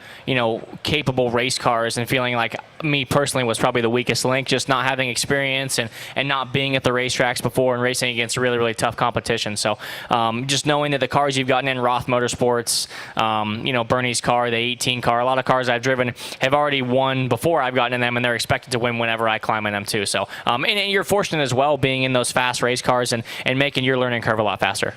capable race cars and feeling like me personally was probably the weakest link, just not having experience and not being at the racetracks before and racing against really, really tough competition. So just knowing that the cars you've gotten in, Roth Motorsports, Bernie's car, the 18 car, a lot of cars I've driven have already won before I've gotten in them, and they're expected to win whenever I climb in them too. So and you're fortunate as well being in those fast race cars and making your learning curve a lot faster.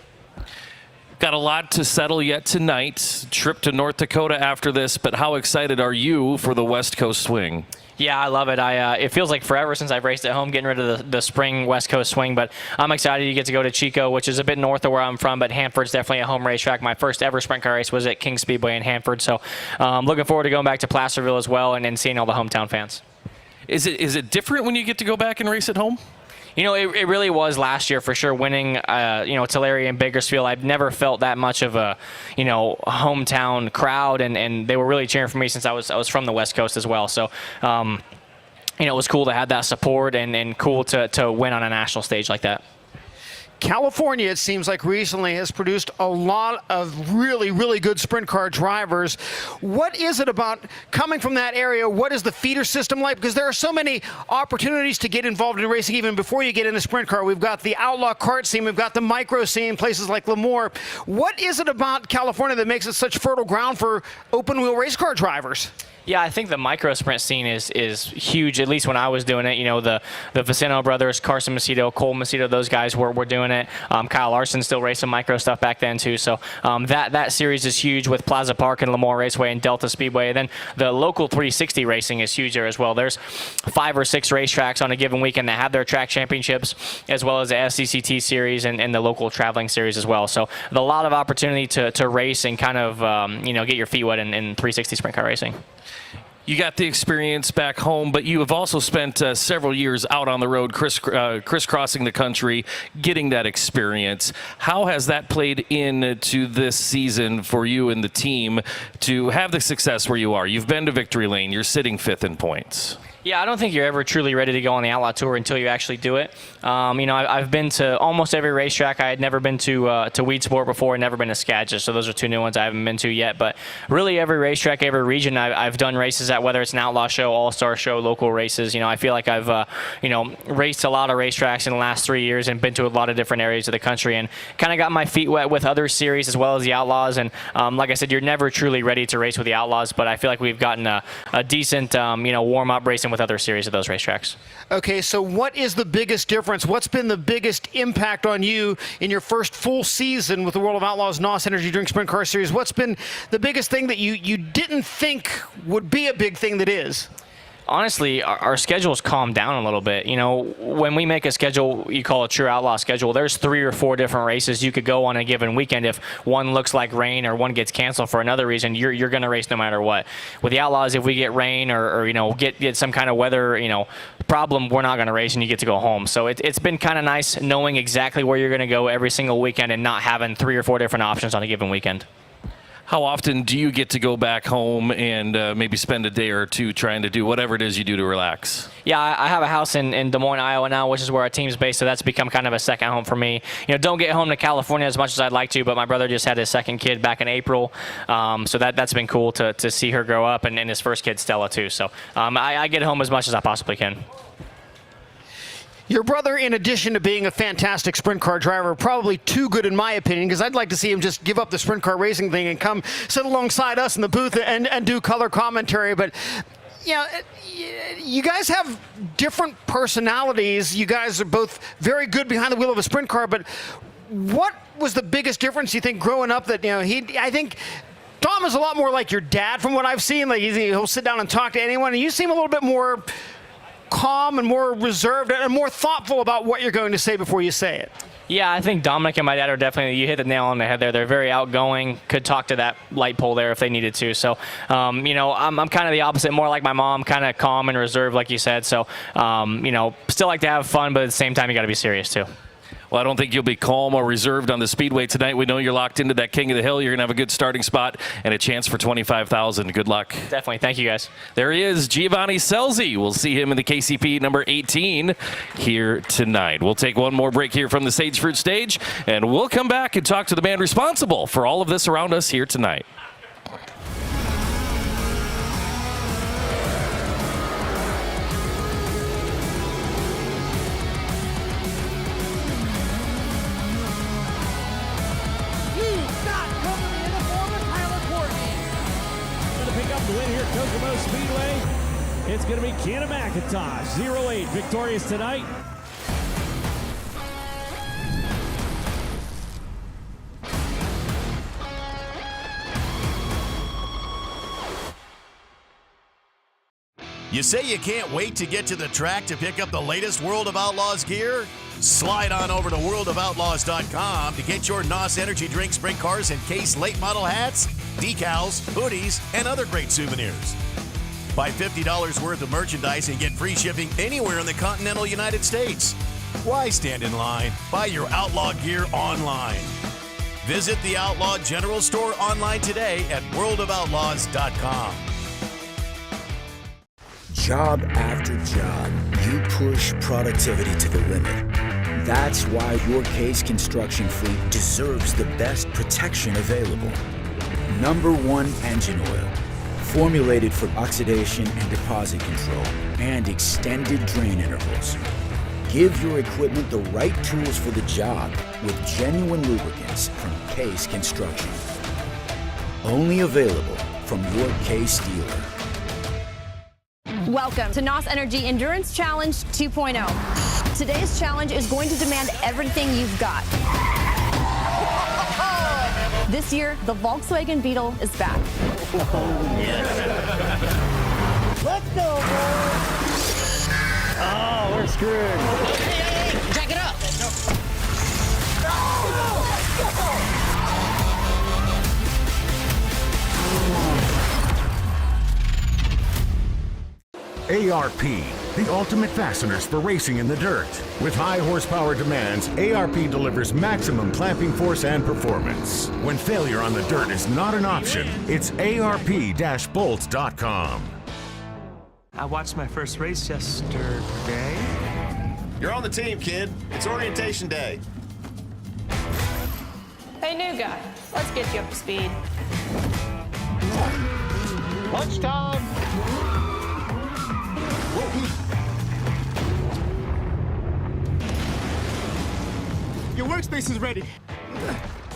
Got a lot to settle yet tonight. Trip to North Dakota after this, but how excited are you for the West Coast swing? Yeah, I love it. It feels like forever since I've raced at home, getting rid of the spring West Coast swing, but I'm excited to get to go to Chico, which is a bit north of where I'm from, but Hanford's definitely a home racetrack. My first ever sprint car race was at King Speedway in Hanford, so looking forward to going back to Placerville as well and seeing all the hometown fans. Is it different when you get to go back and race at home? It really was last year for sure. Winning, Tulare and Bakersfield, I've never felt that much of a, hometown crowd, and they were really cheering for me since I was from the West Coast as well. So, it was cool to have that support and cool to win on a national stage like that. California, it seems like recently, has produced a lot of really, really good sprint car drivers. What is it about coming from that area? What is the feeder system like? Because there are so many opportunities to get involved in racing even before you get in a sprint car. We've got the outlaw kart scene. We've got the micro scene, places like Lemoore. What is it about California that makes it such fertile ground for open-wheel race car drivers? Yeah, I think the micro sprint scene is huge, at least when I was doing it. The Vicino brothers, Carson Macedo, Cole Macedo, those guys were doing it. Kyle Larson still raced some micro stuff back then too. So that series is huge with Plaza Park and Lemoore Raceway and Delta Speedway. And then the local 360 racing is huge there as well. There's 5 or 6 racetracks on a given weekend that have their track championships, as well as the SCCT series and the local traveling series as well. So a lot of opportunity to race and kind of get your feet wet in 360 sprint car racing. You got the experience back home, but you have also spent several years out on the road, crisscrossing the country, getting that experience. How has that played into this season for you and the team to have the success where you are? You've been to Victory Lane. You're sitting 5th in points. Yeah, I don't think you're ever truly ready to go on the Outlaw Tour until you actually do it. I've been to almost every racetrack. I had never been to Weed Sport before, and never been to Skagit, so those are 2 new ones I haven't been to yet. But really every racetrack, every region I've done races at, whether it's an Outlaw show, All-Star show, local races. I feel like I've raced a lot of racetracks in the last 3 years and been to a lot of different areas of the country and kind of got my feet wet with other series as well as the Outlaws. And like I said, you're never truly ready to race with the Outlaws, but I feel like we've gotten a decent warm-up racing with other series of those racetracks. Okay, so what is the biggest difference? What's been the biggest impact on you in your first full season with the World of Outlaws NOS Energy Drink Sprint Car Series? What's been the biggest thing that you didn't think would be a big thing that is? Honestly, our schedule's calmed down a little bit. When we make a schedule, you call a true outlaw schedule, there's 3 or 4 different races you could go on a given weekend. If one looks like rain or one gets canceled for another reason, you're going to race no matter what. With the Outlaws, if we get rain or get some kind of weather, problem, we're not going to race and you get to go home. So it's been kind of nice knowing exactly where you're going to go every single weekend and not having 3 or 4 different options on a given weekend. How often do you get to go back home and maybe spend a day or two trying to do whatever it is you do to relax? Yeah, I have a house in Des Moines, Iowa now, which is where our team's based, so that's become kind of a second home for me. Don't get home to California as much as I'd like to, but my brother just had his second kid back in April, so that's been cool to see her grow up, and his first kid, Stella, too. So I get home as much as I possibly can. Your brother, in addition to being a fantastic sprint car driver, probably too good in my opinion, because I'd like to see him just give up the sprint car racing thing and come sit alongside us in the booth and do color commentary. But you guys have different personalities. You guys are both very good behind the wheel of a sprint car, but what was the biggest difference you think growing up that, I think Tom is a lot more like your dad from what I've seen. Like he'll sit down and talk to anyone, and you seem a little bit more calm and more reserved and more thoughtful about what you're going to say before you say it. Yeah, I think Dominic and my dad are definitely, you hit the nail on the head there. They're very outgoing, could talk to that light pole there if they needed to. So, I'm kind of the opposite, more like my mom, kind of calm and reserved, like you said. So, still like to have fun, but at the same time, you got to be serious too. Well, I don't think you'll be calm or reserved on the speedway tonight. We know you're locked into that King of the Hill. You're going to have a good starting spot and a chance for $25,000. Good luck. Definitely. Thank you, guys. There he is, Giovanni Scelzi. We'll see him in the KCP number 18 here tonight. We'll take one more break here from the Sage Fruit stage, and we'll come back and talk to the man responsible for all of this around us here tonight. It's going to be Kenna McIntosh, 08, victorious tonight. You say you can't wait to get to the track to pick up the latest World of Outlaws gear? Slide on over to worldofoutlaws.com to get your NOS Energy Drink Sprint Cars and Case late model hats, decals, hoodies, and other great souvenirs. Buy $50 worth of merchandise and get free shipping anywhere in the continental United States. Why stand in line? Buy your Outlaw gear online. Visit the Outlaw General Store online today at worldofoutlaws.com. Job after job, you push productivity to the limit. That's why your Case construction fleet deserves the best protection available. #1 engine oil. Formulated for oxidation and deposit control and extended drain intervals. Give your equipment the right tools for the job with genuine lubricants from Case Construction. Only available from your Case dealer. Welcome to NOS Energy Endurance Challenge 2.0. Today's challenge is going to demand everything you've got. This year, the Volkswagen Beetle is back. Let's go, boys. Oh, we're screwed. Hey, jack it up. ARP, the ultimate fasteners for racing in the dirt. With high horsepower demands, ARP delivers maximum clamping force and performance. When failure on the dirt is not an option, it's ARP-bolts.com. I watched my first race yesterday. You're on the team, kid. It's orientation day. Hey, new guy. Let's get you up to speed. Lunch time. Your workspace is ready.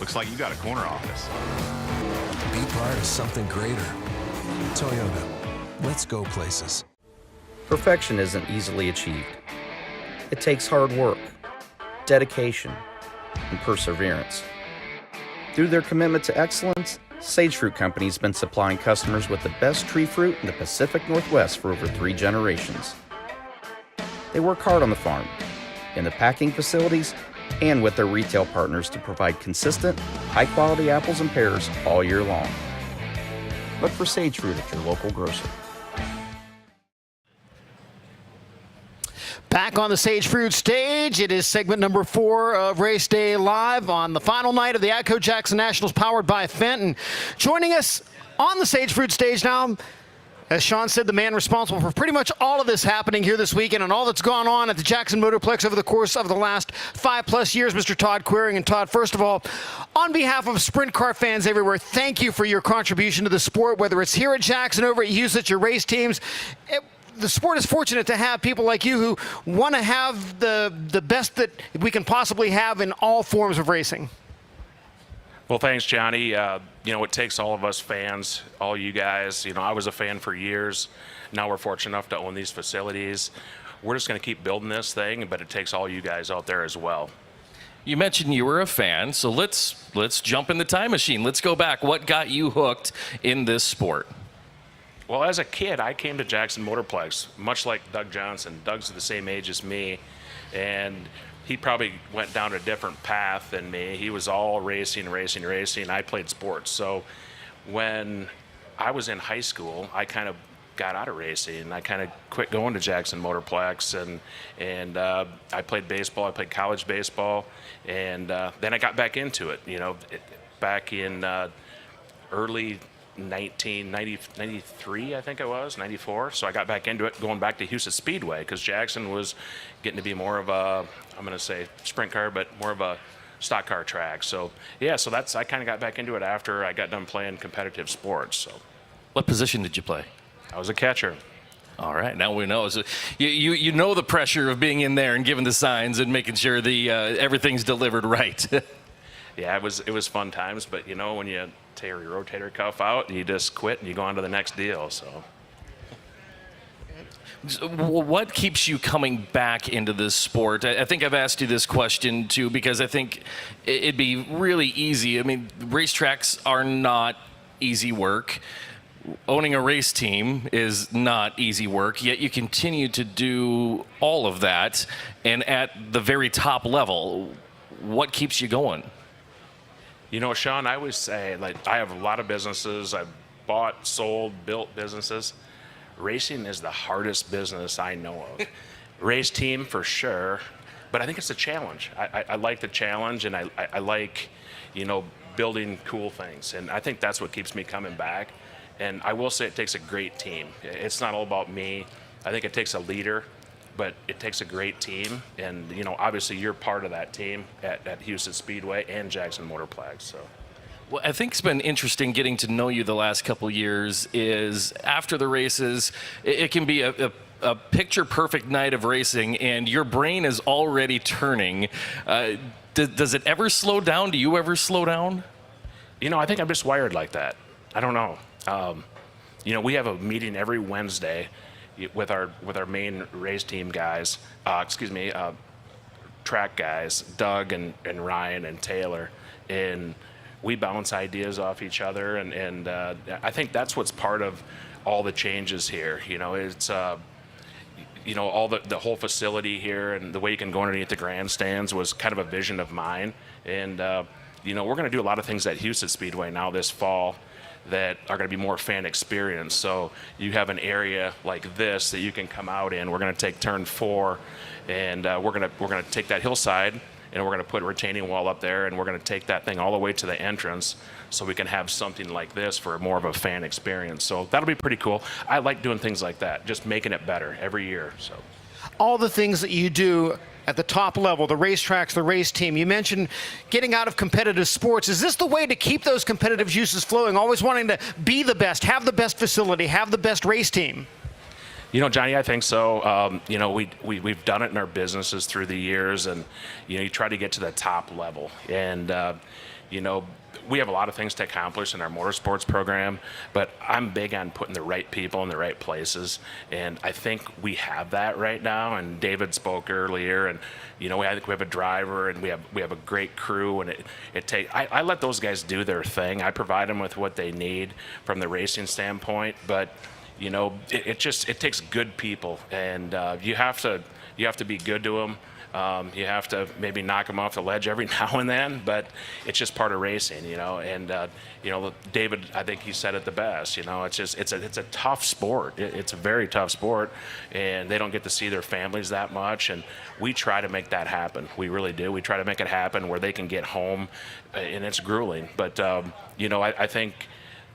Looks like you got a corner office. Be part of something greater. Toyota. Let's go places. Perfection isn't easily achieved. It takes hard work, dedication, and perseverance. Through their commitment to excellence, Sage Fruit Company has been supplying customers with the best tree fruit in the Pacific Northwest for over 3 generations. They work hard on the farm, in the packing facilities, and with their retail partners to provide consistent, high-quality apples and pears all year long. Look for Sage Fruit at your local grocer. Back on the Sage Fruit stage, it is segment number 4 of Race Day Live on the final night of the AGCO Jackson Nationals powered by Fenton. Joining us on the Sage Fruit stage now, as Shawn said, the man responsible for pretty much all of this happening here this weekend and all that's gone on at the Jackson Motorplex over the course of the last 5+ years, Mr. Todd Quiring. And Todd, first of all, on behalf of sprint car fans everywhere, thank you for your contribution to the sport, whether it's here at Jackson, over at Hughes, at your race teams. The sport is fortunate to have people like you who want to have the best that we can possibly have in all forms of racing. Well, thanks, Johnny. It takes all of us fans, all you guys. I was a fan for years. Now we're fortunate enough to own these facilities. We're just going to keep building this thing, but it takes all you guys out there as well. You mentioned you were a fan, so let's jump in the time machine. Let's go back. What got you hooked in this sport? Well, as a kid, I came to Jackson Motorplex, much like Doug Johnson. Doug's the same age as me, and he probably went down a different path than me. He was all racing. I played sports. So when I was in high school, I kind of got out of racing. I kind of quit going to Jackson Motorplex, and I played baseball. I played college baseball, and then I got back into it. Back in early 1993, I think it was, 94. So I got back into it, going back to Houston Speedway, because Jackson was getting to be more of a, I'm going to say sprint car, but more of a stock car track. So yeah, I kind of got back into it after I got done playing competitive sports. So, what position did you play? I was a catcher. All right, now we know. So you know the pressure of being in there and giving the signs and making sure the everything's delivered right. Yeah, it was fun times, but when you tear your rotator cuff out, you just quit and you go on to the next deal. So what keeps you coming back into this sport? I think I've asked you this question too, because I think it'd be really easy. I mean, racetracks are not easy work. Owning a race team is not easy work, yet you continue to do all of that, and at the very top level. What keeps you going? Shawn, I always say, I have a lot of businesses. I've bought, sold, built businesses. Racing is the hardest business I know of. Race team for sure, but I think it's a challenge. I like the challenge, and I like, building cool things. And I think that's what keeps me coming back. And I will say it takes a great team. It's not all about me. I think it takes a leader, but it takes a great team. And, obviously you're part of that team at Houston Speedway and Jackson Motorplex. So. Well, I think it's been interesting getting to know you the last couple years. Is after the races, it can be a picture-perfect night of racing, and your brain is already turning. Does it ever slow down? Do you ever slow down? I think I'm just wired like that. I don't know. We have a meeting every Wednesday with our main race team guys, track guys, Doug and Ryan and Taylor, and we bounce ideas off each other, and I think that's what's part of all the changes here. It's all the whole facility here and the way you can go underneath the grandstands was kind of a vision of mine, and we're going to do a lot of things at Houston Speedway now this fall that are going to be more fan experience. So you have an area like this that you can come out in. We're going to take turn 4, and we're going to take that hillside, and we're going to put a retaining wall up there, and we're going to take that thing all the way to the entrance, so we can have something like this for more of a fan experience. So that'll be pretty cool. I like doing things like that, just making it better every year. So all the things that you do at the top level, the racetracks, the race team. You mentioned getting out of competitive sports. Is this the way to keep those competitive juices flowing, always wanting to be the best, have the best facility, have the best race team? Johnny, I think so. We've done it in our businesses through the years, and, you try to get to the top level. And, we have a lot of things to accomplish in our motorsports program, but I'm big on putting the right people in the right places, and I think we have that right now. And David spoke earlier, and I think we have a driver, and we have a great crew, and I let those guys do their thing. I provide them with what they need from the racing standpoint, but it takes good people, and you have to be good to them. You have to maybe knock them off the ledge every now and then, but it's just part of racing, you know. And you know, David, I think he said it the best. You know, it's a tough sport. It's a very tough sport, and they don't get to see their families that much. And we try to make that happen. We really do. We try to make it happen where they can get home, and it's grueling. But you know, I think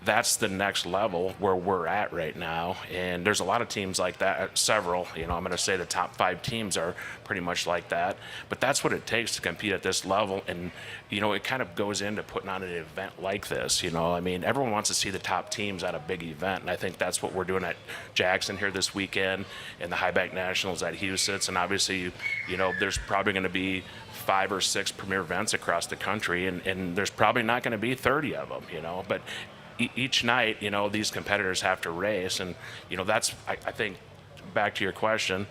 that's the next level where we're at right now, and there's a lot of teams like that, several. You know, I'm going to say the top 5 teams are pretty much like that, but that's what it takes to compete at this level. And you know, it kind of goes into putting on an event like this. You know, I mean, everyone wants to see the top teams at a big event, and I think that's what we're doing at Jackson here this weekend, and the High Bank Nationals at Huset's. And obviously, you know, there's probably going to be 5 or 6 premier events across the country, and there's probably not going to be 30 of them, you know, but each night, you know, these competitors have to race. And, you know, that's, I think, back to your question,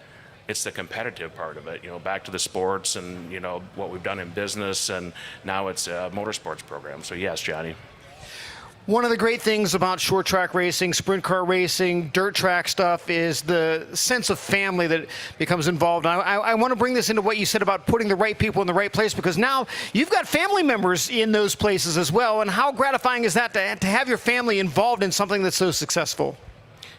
it's the competitive part of it, you know, back to the sports and, you know, what we've done in business, and now it's a motorsports program. So, yes, Johnny. One of the great things about short track racing, sprint car racing, dirt track stuff is the sense of family that becomes involved. I want to bring this into what you said about putting the right people in the right place, because now you've got family members in those places as well. And how gratifying is that to have your family involved in something that's so successful?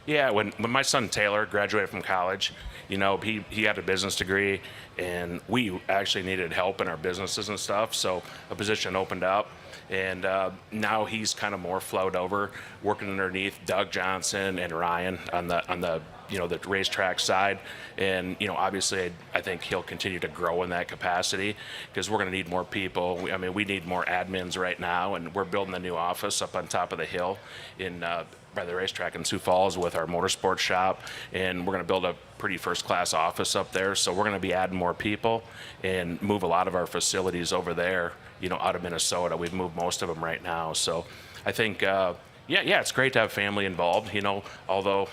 Yeah, when my son Taylor graduated from college, you know, he had a business degree, and we actually needed help in our businesses and stuff. So a position opened up. And now he's kind of more flowed over, working underneath Doug Johnson and Ryan on the you know, the racetrack side. And you know, obviously, I think he'll continue to grow in that capacity, because we're going to need more people. I mean, we need more admins right now, and we're building a new office up on top of the hill in by the racetrack in Sioux Falls with our motorsports shop, and we're going to build a pretty first-class office up there. So we're going to be adding more people and move a lot of our facilities over there, you know, out of Minnesota. We've moved most of them right now. So I think, yeah, it's great to have family involved, you know, although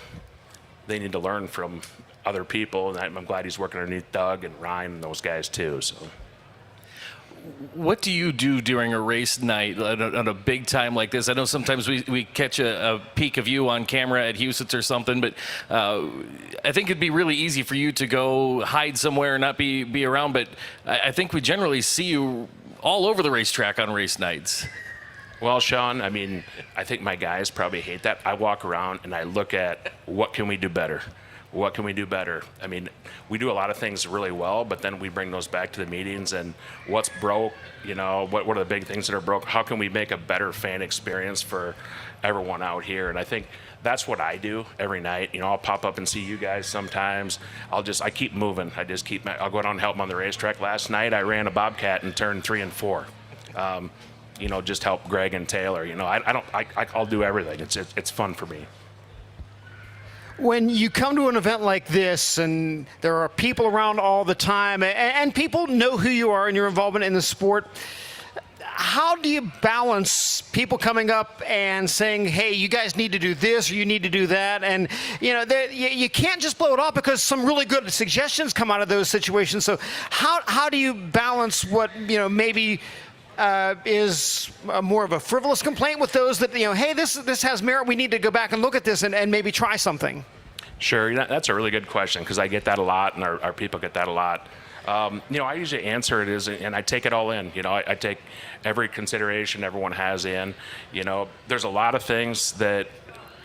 they need to learn from other people. And I'm glad he's working underneath Doug and Ryan and those guys too. So. What do you do during a race night on a big time like this? I know sometimes we catch a peek of you on camera at Huset's or something, but I think it'd be really easy for you to go hide somewhere and not be around. But I think we generally see you all over the racetrack on race nights. Well, Shawn, I mean, I think my guys probably hate that. I walk around and I look at what can we do better? What can we do better? I mean, we do a lot of things really well, but then we bring those back to the meetings and what's broke, you know, what are the big things that are broke? How can we make a better fan experience for everyone out here? And I think that's what I do every night. You know, I'll pop up and see you guys sometimes. I keep moving. I'll go down and help them on the racetrack. Last night I ran a Bobcat and turned 3 and 4. You know, just help Greg and Taylor. You know, I'll do everything. It's fun for me. When you come to an event like this and there are people around all the time and people know who you are and your involvement in the sport, how do you balance people coming up and saying, hey, you guys need to do this or you need to do that? And, you know, you can't just blow it off because some really good suggestions come out of those situations. So how do you balance what, you know, maybe is more of a frivolous complaint with those that, you know, hey, this has merit, we need to go back and look at this and maybe try something? Sure, that's a really good question, because I get that a lot, and our people get that a lot. You know, I usually answer it as, and I take it all in. You know, I take every consideration everyone has in. You know, there's a lot of things that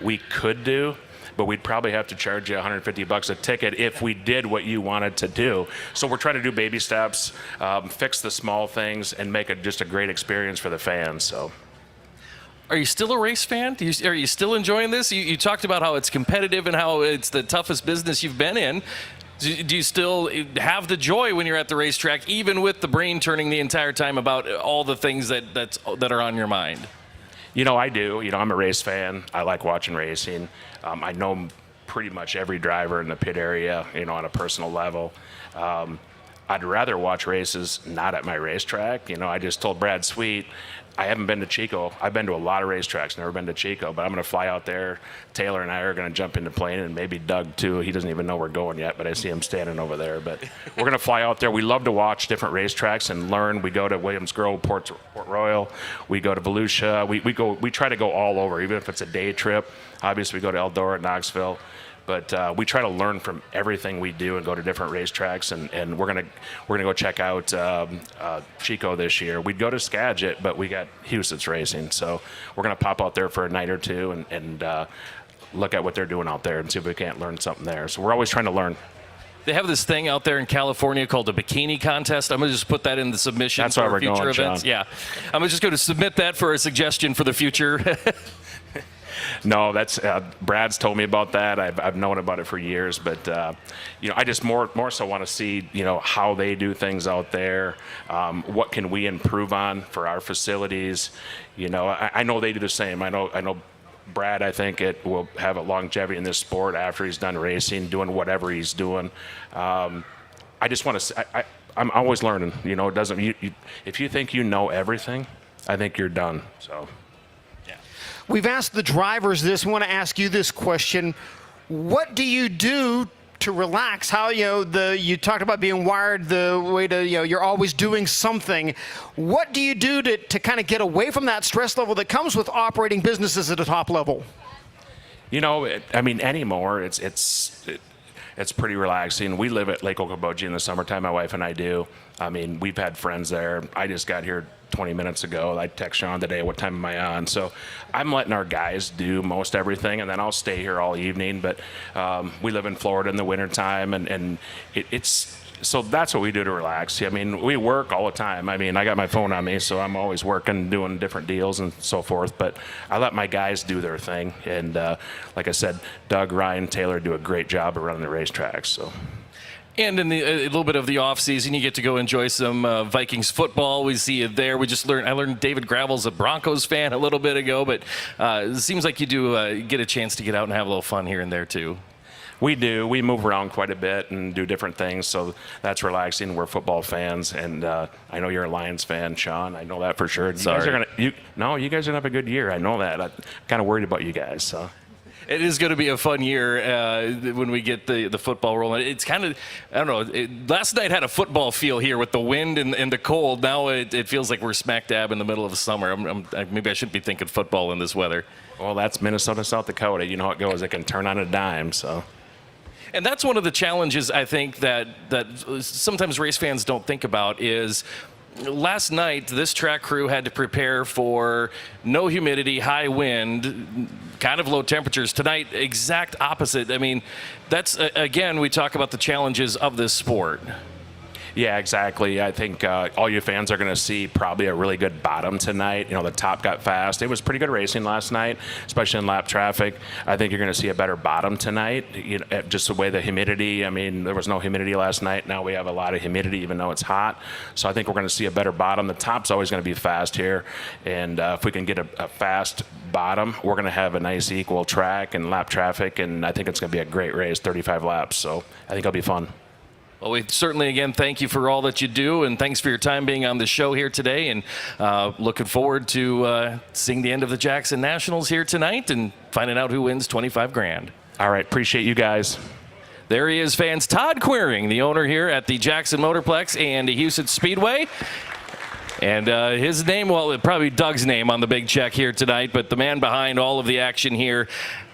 we could do, but we'd probably have to charge you $150 a ticket if we did what you wanted to do. So we're trying to do baby steps, fix the small things, and make it just a great experience for the fans. So. Are you still a race fan? Are you still enjoying this? You talked about how it's competitive and how it's the toughest business you've been in. Do you still have the joy when you're at the racetrack, even with the brain turning the entire time about all the things that are on your mind? You know, I do. You know, I'm a race fan. I like watching racing. I know pretty much every driver in the pit area, you know, on a personal level. I'd rather watch races not at my racetrack. You know, I just told Brad Sweet, I haven't been to Chico. I've been to a lot of racetracks, never been to Chico, but I'm going to fly out there. Taylor and I are going to jump in the plane, and maybe Doug too. He doesn't even know we're going yet, but I see him standing over there. But we're going to fly out there. We love to watch different racetracks and learn. We go to Williams Grove, Port Royal. We go to Volusia. We try to go all over, even if it's a day trip. Obviously, we go to Eldora, Knoxville. But we try to learn from everything we do and go to different racetracks. And we're gonna go check out Chico this year. We'd go to Skagit, but we got Houston's racing, so we're gonna pop out there for a night or two and look at what they're doing out there and see if we can't learn something there. So we're always trying to learn. They have this thing out there in California called a bikini contest. I'm going to just put that in the submission That's why for we're future going, events. Shawn. Yeah. I'm just going to submit that for a suggestion for the future. No, that's Brad's told me about that. I've known about it for years, but I just more so want to see how they do things out there. What can we improve on for our facilities? I know they do the same. I know Brad, I think it will have a longevity in this sport after he's done racing, doing whatever he's doing. I just want to. I'm always learning. It doesn't. If you think you know everything, I think you're done. So. We've asked the drivers this. We want to ask you this question. What do you do to relax? How, you talked about being wired the way to, you're always doing something. What do you do to kind of get away from that stress level that comes with operating businesses at a top level? Anymore, it's pretty relaxing. We live at Lake Okoboji in the summertime, my wife and I do. We've had friends there. I just got here 20 minutes ago. I text Shawn today, what time am I on? So I'm letting our guys do most everything, and then I'll stay here all evening. But we live in Florida in the wintertime, and it's so that's what we do to relax. We work all the time. I got my phone on me, so I'm always working, doing different deals and so forth. But I let my guys do their thing. And like I said, Doug, Ryan, Taylor do a great job of running the racetracks. So. And in a little bit of the off season, you get to go enjoy some Vikings football. We see you there. I learned David Gravel's a Broncos fan a little bit ago, but it seems like you do get a chance to get out and have a little fun here and there too. We do. We move around quite a bit and do different things, so that's relaxing. We're football fans, and I know you're a Lions fan, Shawn. I know that for sure. You guys are gonna have a good year. I know that. I'm kind of worried about you guys. So. It is going to be a fun year when we get the football rolling. It's kind of, I don't know, last night had a football feel here with the wind and the cold. Now it feels like we're smack dab in the middle of the summer. Maybe I shouldn't be thinking football in this weather. Well, that's Minnesota, South Dakota. You know how it goes. It can turn on a dime, so. And that's one of the challenges, I think, that sometimes race fans don't think about is last night, this track crew had to prepare for no humidity, high wind, kind of low temperatures. Tonight, exact opposite. That's, again, we talk about the challenges of this sport. Yeah, exactly. I think all you fans are going to see probably a really good bottom tonight. The top got fast. It was pretty good racing last night, especially in lap traffic. I think you're going to see a better bottom tonight, just the way the humidity. There was no humidity last night. Now we have a lot of humidity, even though it's hot. So I think we're going to see a better bottom. The top's always going to be fast here. And if we can get a fast bottom, we're going to have a nice equal track and lap traffic. And I think it's going to be a great race, 35 laps. So I think it'll be fun. Well, we certainly, again, thank you for all that you do, and thanks for your time being on the show here today, and looking forward to seeing the end of the Jackson Nationals here tonight and finding out who wins $25,000. All right, appreciate you guys. There he is, fans. Todd Quiring, the owner here at the Jackson Motorplex and Houston Speedway. And his name, well, probably Doug's name on the big check here tonight, but the man behind all of the action here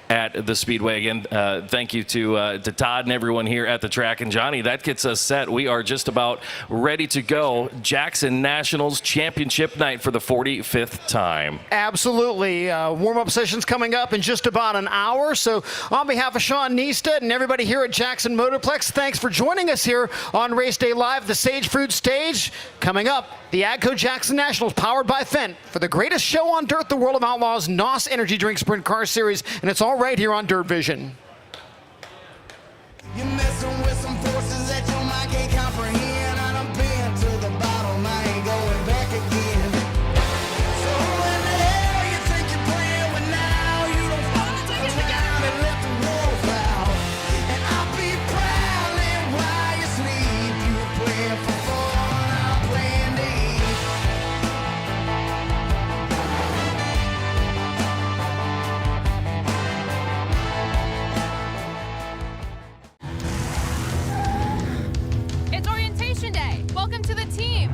at the Speedway. Again, thank you to Todd and everyone here at the track. And Johnny, that gets us set. We are just about ready to go. Jackson Nationals Championship night for the 45th time. Absolutely. Warm-up sessions coming up in just about an hour. So on behalf of Shawn Neisteadt and everybody here at Jackson Motorplex, thanks for joining us here on Race Day Live, the Sage Fruit Stage. Coming up, the AGCO Jackson Nationals powered by Fendt for the greatest show on dirt, the World of Outlaws NOS Energy Drink Sprint Car Series. And it's all right here on Dirt Vision. You're messing with some forces that your mind can't comprehend. I done been to the bottom, I ain't going back again. So when the hell you think you're playing with now? You don't fall around and let the wolves out. And I'll be prowling while you sleep. You were playing for fun, I'm playing deep. It's orientation day. Welcome to the team.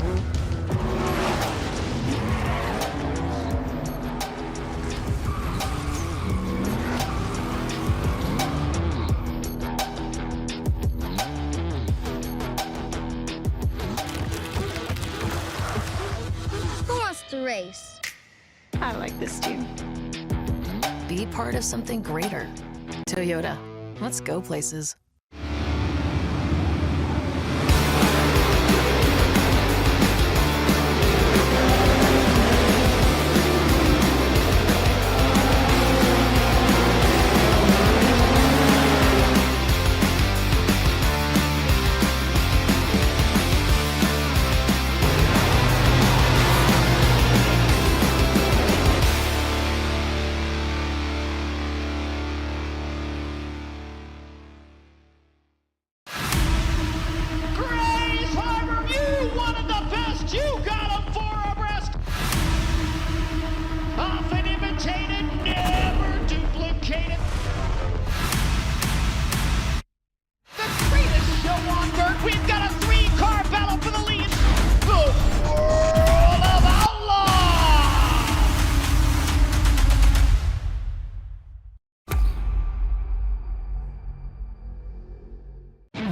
race. I like this too. Be part of something greater. Toyota. Let's go places.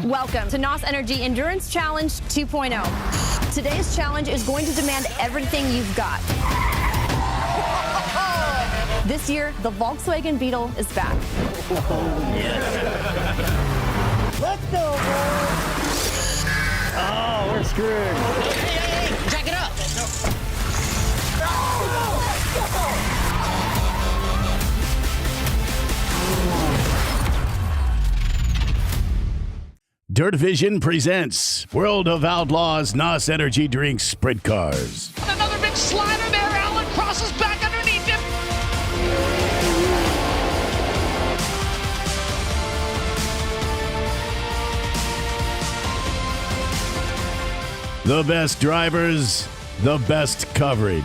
Welcome to NOS Energy Endurance Challenge 2.0. Today's challenge is going to demand everything you've got. This year, the Volkswagen Beetle is back. Let's go, boys. Oh, we're screwed. Hey, jack it up. Dirt Vision presents World of Outlaws NOS Energy Drink Sprint Cars. Another big slider there. Allen crosses back underneath him. The best drivers, the best coverage.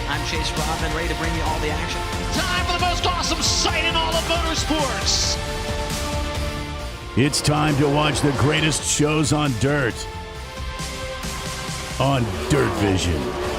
I'm Chase Rodman, ready to bring you all the action. Time for the most awesome sight in all of motorsports. It's time to watch the greatest shows on dirt on Dirt Vision.